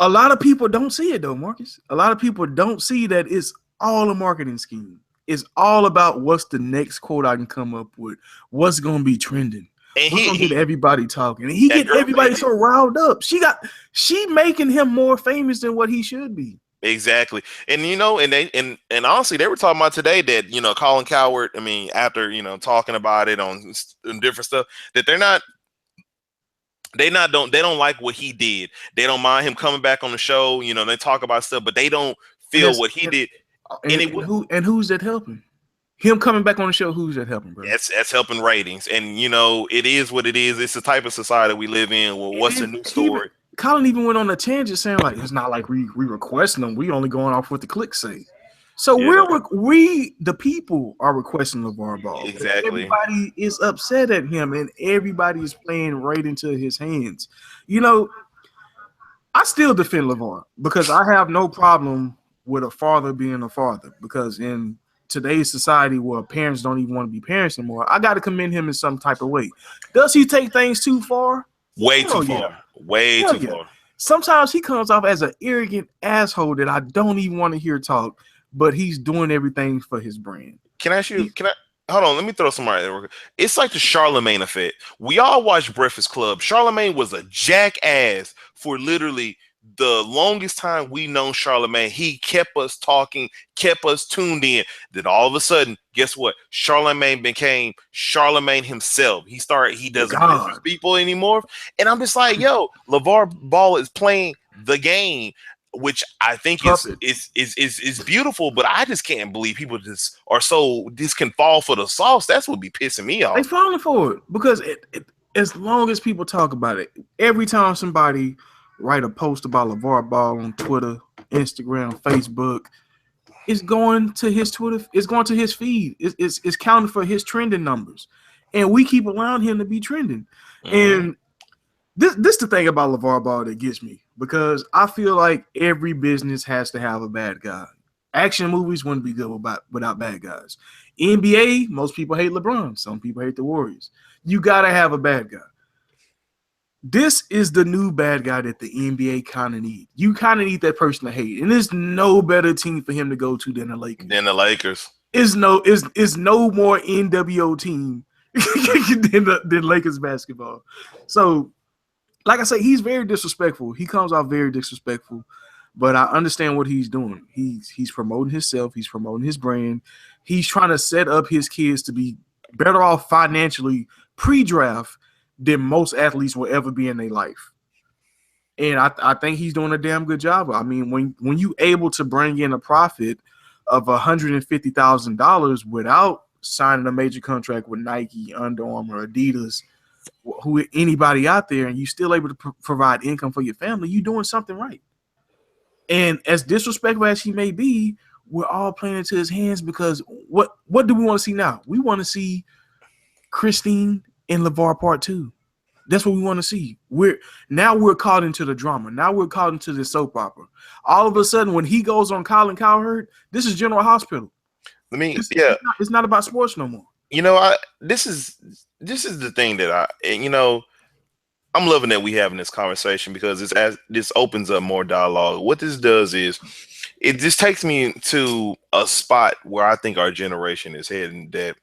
a lot of people don't see it though, Marcus. A lot of people don't see that it's all a marketing scheme. It's all about what's the next quote I can come up with, what's gonna be trending. And what's gonna get everybody talking. And he get everybody so riled up. She making him more famous than what he should be. Exactly. And and honestly, they were talking about today that, Colin Cowherd, I mean, after, talking about it on different stuff, that they don't like what he did. They don't mind him coming back on the show. They talk about stuff, but they don't feel what he did. And who's that helping? Him coming back on the show, who's that helping, bro? That's helping ratings. And it is what it is. It's the type of society we live in. Well, what's the new story? Colin even went on a tangent saying like it's not like we requesting them. We only going off what the clicks say. So we the people are requesting LeVar Ball. Exactly. Everybody is upset at him, and everybody is playing right into his hands. I still defend LeVar because I have no problem with a father being a father. Because in today's society where parents don't even want to be parents anymore, I got to commend him in some type of way. Does he take things too far? Way too far. Way too far. Sometimes he comes off as an arrogant asshole that I don't even want to hear talk, but he's doing everything for his brand. Can I ask you? Hold on? Let me throw some right there. It's like the Charlemagne effect. We all watched Breakfast Club. Charlemagne was a jackass for literally the longest time we known Charlemagne. He kept us talking, kept us tuned in. Then all of a sudden, guess what? Charlemagne became Charlemagne himself. He doesn't business people anymore. And I'm just like, yo, LeVar Ball is playing the game, which I think is beautiful, but I just can't believe people just can fall for the sauce. That's what be pissing me off. They falling for it because as long as people talk about it, every time somebody write a post about LeVar Ball on Twitter, Instagram, Facebook, it's going to his Twitter, it's going to his feed. It's counting for his trending numbers. And we keep allowing him to be trending. And this the thing about LeVar Ball that gets me, because I feel like every business has to have a bad guy. Action movies wouldn't be good without bad guys. NBA, most people hate LeBron. Some people hate the Warriors. You got to have a bad guy. This is the new bad guy that the NBA kind of need. You kind of need that person to hate. And there's no better team for him to go to than the Lakers. Is no more NWO team than Lakers basketball. So, like I say, he's very disrespectful. He comes off very disrespectful, but I understand what he's doing. He's promoting himself. He's promoting his brand. He's trying to set up his kids to be better off financially pre-draft than most athletes will ever be in their life. And I think he's doing a damn good job. I mean, when you able to bring in a profit of $150,000 without signing a major contract with Nike, Under Armour, Adidas, anybody out there, and you still able to provide income for your family, you're doing something right. And as disrespectful as he may be, we're all playing into his hands because what do we want to see now? We want to see Christine and LeVar Part 2. That's what we want to see. We're caught into the drama. Now we're caught into the soap opera. All of a sudden, when he goes on Colin Cowherd, this is General Hospital. It's not about sports no more. This is the thing that I'm loving that we having this conversation because this opens up more dialogue. What this does is it just takes me to a spot where I think our generation is heading, that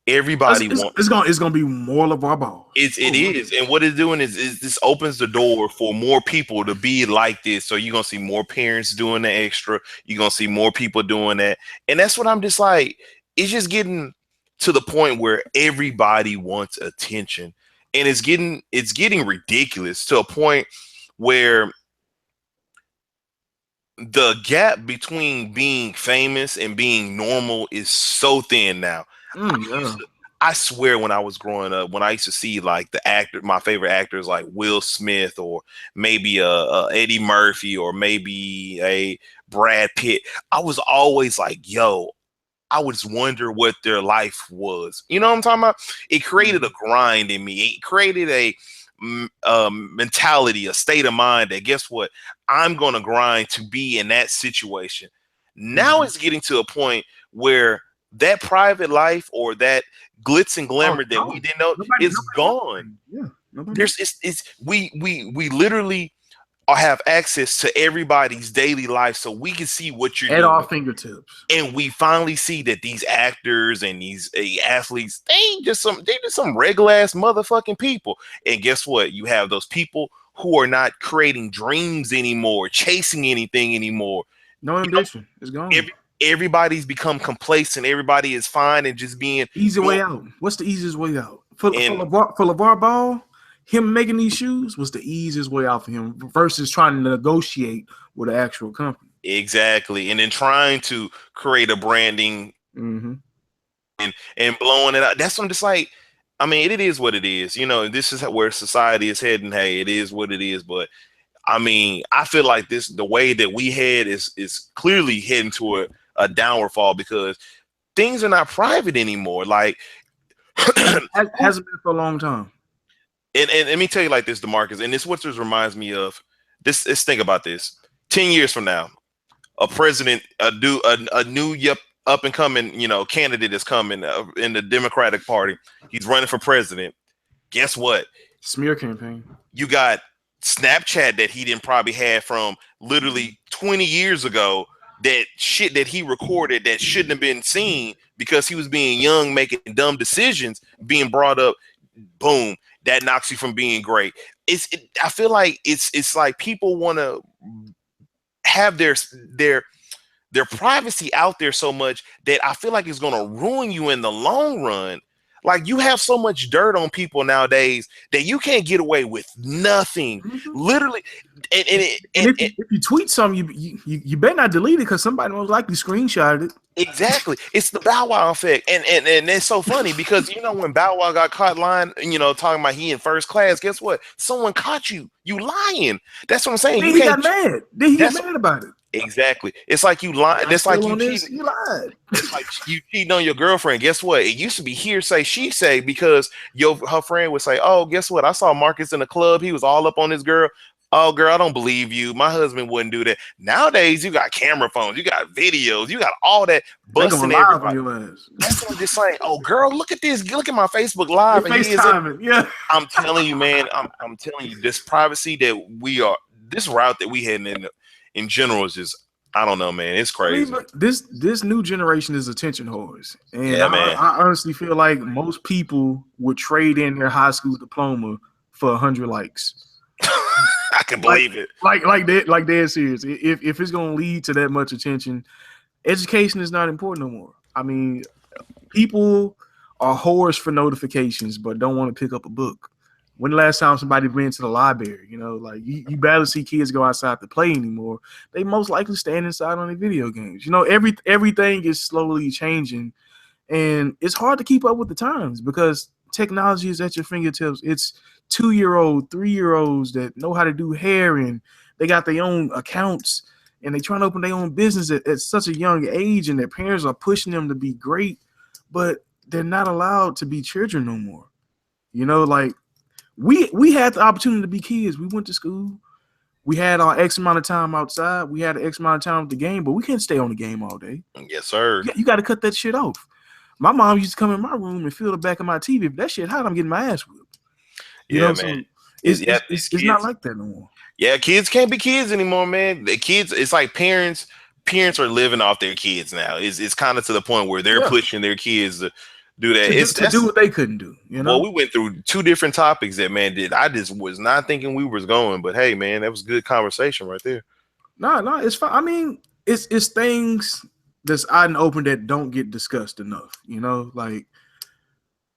everybody wants. It's gonna be more LeVar Ball. It is, and what it's doing is this opens the door for more people to be like this. So you're gonna see more parents doing the extra. You're gonna see more people doing that, and that's what I'm just like. It's just getting to the point where everybody wants attention, and it's getting ridiculous to a point where the gap between being famous and being normal is so thin now. Yeah. I swear when I was growing up, when I used to see like my favorite actors like Will Smith or maybe a Eddie Murphy or maybe a Brad Pitt, I was always like, yo, I would just wonder what their life was. You know what I'm talking about? It created a grind in me. It created a mentality, a state of mind that guess what? I'm going to grind to be in that situation. Now it's getting to a point where that private life or that glitz and glamour that we didn't know is gone. Yeah, we literally have access to everybody's daily life, so we can see what you're at doing our fingertips. And we finally see that these actors and these athletes, they're just some regular ass motherfucking people. And guess what? You have those people who are not creating dreams anymore, chasing anything anymore. No ambition. It's gone. Everybody's become complacent. Everybody is fine and just being easy way out. What's the easiest way out for LeVar Ball? Him making these shoes was the easiest way out for him versus trying to negotiate with an actual company. Exactly, and then trying to create a branding and blowing it out. That's what I'm just like. I mean, it is what it is. You know, this is where society is heading. Hey, it is what it is. But I mean, I feel like the way that we head is clearly heading to a downward fall because things are not private anymore. Like hasn't been for a long time. And let me tell you like this, DeMarcus, and this what this reminds me of. Let's think about this. 10 years from now, a president, a new up and coming, candidate is coming in the Democratic Party. He's running for president. Guess what? Smear campaign. You got Snapchat that he didn't probably have from literally 20 years ago. That shit that he recorded that shouldn't have been seen because he was being young, making dumb decisions, being brought up. Boom. That knocks you from being great. I feel like it's like people want to have their privacy out there so much that I feel like it's going to ruin you in the long run. Like you have so much dirt on people nowadays that you can't get away with nothing. Literally, and if you tweet something, you better not delete it because somebody most likely screenshotted it. Exactly, it's the Bow Wow effect, and it's so funny because when Bow Wow got caught lying, talking about he in first class. Guess what? Someone caught you lying. That's what I'm saying. Then he got mad. Then he got mad about it. Exactly. It's like you lied. That's like you cheated. You lied. It's like you cheating on your girlfriend. Guess what? It used to be hearsay, she say, because her friend would say, "Oh, guess what? I saw Marcus in the club. He was all up on this girl." Oh, girl, I don't believe you. My husband wouldn't do that. Nowadays, you got camera phones, you got videos, you got all that busting everybody. That's what I'm just saying. Oh, girl, look at this. Look at my Facebook Live. Yeah. I'm telling you, man. I'm telling you, this privacy that this route that we heading in general is just, I don't know, man. It's crazy. This new generation is attention whores. And yeah, man. I honestly feel like most people would trade in their high school diploma for 100 likes. I can believe it. Like they're serious. If it's gonna lead to that much attention, education is not important no more. I mean, people are whores for notifications, but don't want to pick up a book. When the last time somebody went to the library? Like you barely see kids go outside to play anymore. They most likely stand inside on their video games. Everything is slowly changing, and it's hard to keep up with the times because technology is at your fingertips. It's 2-year-old, 3-year-olds that know how to do hair, and they got their own accounts, and they trying to open their own business at such a young age, and their parents are pushing them to be great, but they're not allowed to be children no more. Like we had the opportunity to be kids. We went to school. We had our X amount of time outside. We had an X amount of time with the game, but we can't stay on the game all day. Yes, sir. You got to cut that shit off. My mom used to come in my room and feel the back of my TV. If that shit hot, I'm getting my ass whipped. Man. So it's not like that no more. Yeah, kids can't be kids anymore, man. The kids, it's like parents are living off their kids now. It's kind of to the point where they're pushing their kids to do that. To do what they couldn't do. Well, we went through 2 different topics that man did. I just was not thinking we was going, but hey, man, that was good conversation right there. No, it's fine. I mean, it's things that's out and open that don't get discussed enough. Like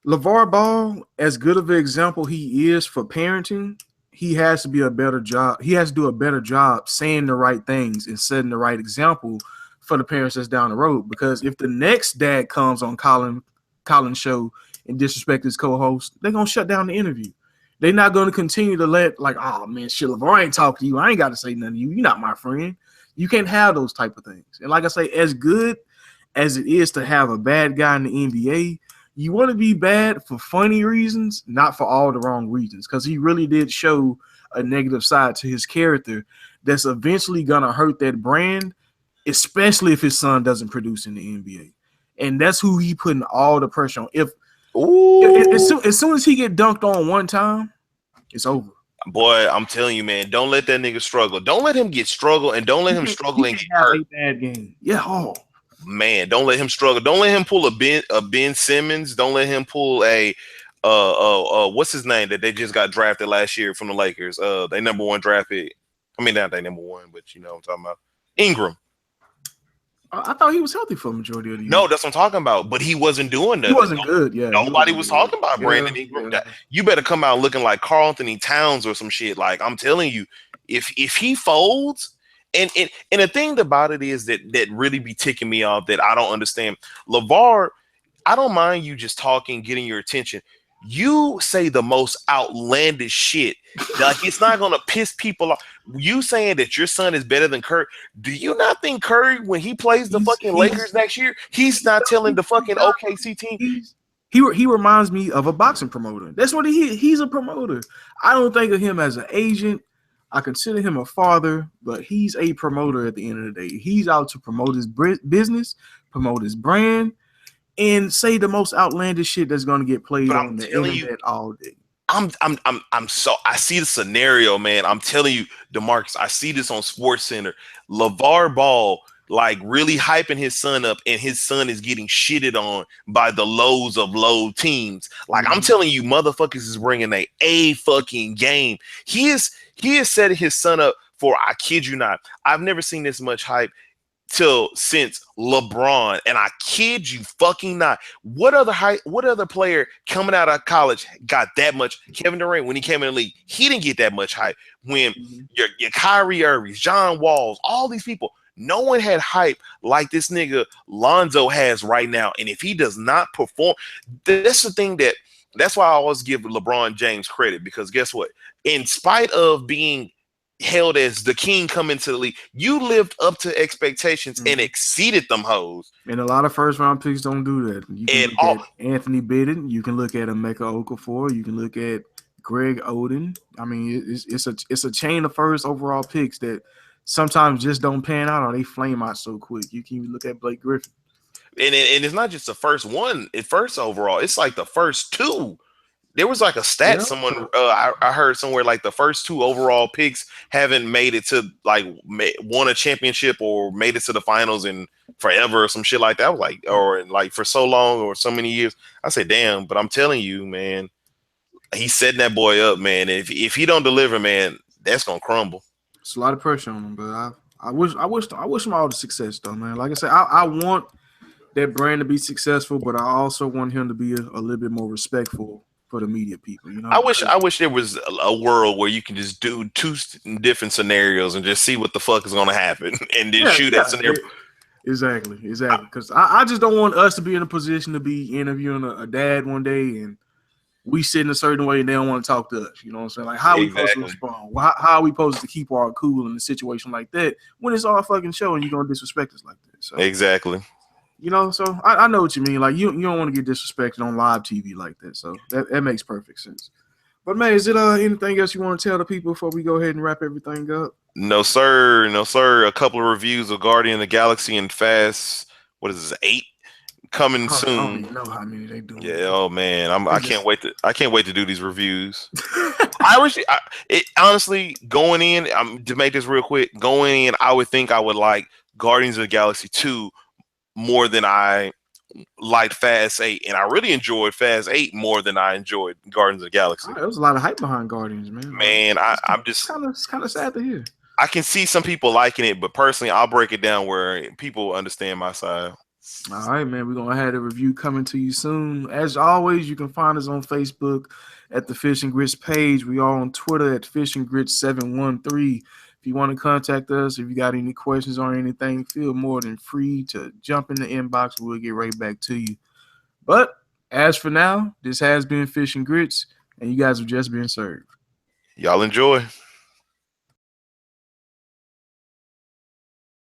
LeVar Ball, as good of an example he is for parenting, he has to be a better job. He has to do a better job saying the right things and setting the right example for the parents that's down the road. Because if the next dad comes on Colin's show and disrespect his co-host, they're gonna shut down the interview. They're not gonna continue to let like, oh man, shit, LeVar ain't talk to you. I ain't got to say nothing to you. You're not my friend. You can't have those type of things. And like I say, as good as it is to have a bad guy in the NBA, you want to be bad for funny reasons, not for all the wrong reasons, because he really did show a negative side to his character that's eventually going to hurt that brand, especially if his son doesn't produce in the NBA. And that's who he putting all the pressure on. If as soon as he get dunked on one time, it's over. Boy, I'm telling you, man, don't let that nigga struggle. Don't let him get struggle, and don't let him struggle and get hurt. A bad game. Yeah. Oh. Man, don't let him struggle. Don't let him pull a Ben Simmons. Don't let him pull a what's his name that they just got drafted last year from the Lakers. They number one draft pick. I mean, not they number one, but you know what I'm talking about. Ingram. I thought he was healthy for a majority of the year. No, that's what I'm talking about. But he wasn't doing that. He wasn't good. Yeah. Nobody was talking about Brandon Ingram. Yeah. You better come out looking like Karl Anthony Towns or some shit. Like I'm telling you, if he folds. And the thing about it is that really be ticking me off that I don't understand. LeVar, I don't mind you just talking, getting your attention. You say the most outlandish shit. Like it's not gonna piss people off. You saying that your son is better than Curry. Do you not think Curry, when he plays the fucking Lakers next year, he's not telling the fucking OKC team? He reminds me of a boxing promoter. That's what he's a promoter. I don't think of him as an agent. I consider him a father, but he's a promoter at the end of the day. He's out to promote his business, promote his brand, and say the most outlandish shit that's going to get played on the internet all day. I see the scenario, man. I'm telling you, DeMarcus, I see this on SportsCenter. LeVar Ball like really hyping his son up, and his son is getting shitted on by the lows of low teams. Like I'm telling you, motherfuckers is bringing a fucking game. He is setting his son up for, I kid you not, I've never seen this much hype since LeBron, and I kid you fucking not. What other player coming out of college got that much? Kevin Durant, when he came in the league, he didn't get that much hype. When your Kyrie Irving, John Walls, all these people, no one had hype like this nigga Lonzo has right now. And if he does not perform, that's the thing that's why I always give LeBron James credit, because guess what? In spite of being held as the king coming to the league, you lived up to expectations and exceeded them hoes. And a lot of first round picks don't do that. You can look at Anthony Bidden, you can look at Emeka Okafor, you can look at Greg Oden. I mean, it's a chain of first overall picks that sometimes just don't pan out, or they flame out so quick. You can even look at Blake Griffin. And it's not just the first one, first overall. It's like the first two. There was like a stat someone I heard somewhere, like the first two overall picks haven't made it to like won a championship or made it to the finals in forever or some shit like that. I was like, or like for so long or so many years. I said, damn. But I'm telling you, man, he's setting that boy up, man. If he don't deliver, man, that's gonna crumble. It's a lot of pressure on him, but I wish him all the success though, man. Like I said, I want that brand to be successful, but I also want him to be a little bit more respectful for the media people. You know, I wish there was a world where you can just do two different scenarios and just see what the fuck is going to happen, and then shoot that scenario. Exactly. Because I just don't want us to be in a position to be interviewing a dad one day and we sit in a certain way and they don't want to talk to us. You know what I'm saying? Like, how are we supposed to respond? How are we supposed to keep our cool in a situation like that when it's all fucking show and you're going to disrespect us like that? So exactly. You know, so I know what you mean. Like, you don't want to get disrespected on live TV like that. So that makes perfect sense. But, man, is it anything else you want to tell the people before we go ahead and wrap everything up? No, sir. A couple of reviews of Guardian of the Galaxy and Fast, 8 coming soon. I don't even know how many they do. Yeah, oh man, I can't wait to do these reviews. Honestly, going in, to make this real quick, going in, I would think I would like Guardians of the Galaxy 2 more than I liked Fast 8, and I really enjoyed Fast 8 more than I enjoyed Guardians of the Galaxy. There was a lot of hype behind Guardians, man. Man, I'm just kind of sad to hear. I can see some people liking it, but personally, I'll break it down where people understand my side. All right, man. We're gonna have the review coming to you soon. As always, you can find us on Facebook at the Fish and Grits page. We are on Twitter at Fish and Grits 713. If you want to contact us, if you got any questions or anything, feel more than free to jump in the inbox. We'll get right back to you. But as for now, this has been Fish and Grits, and you guys have just been served. Y'all enjoy.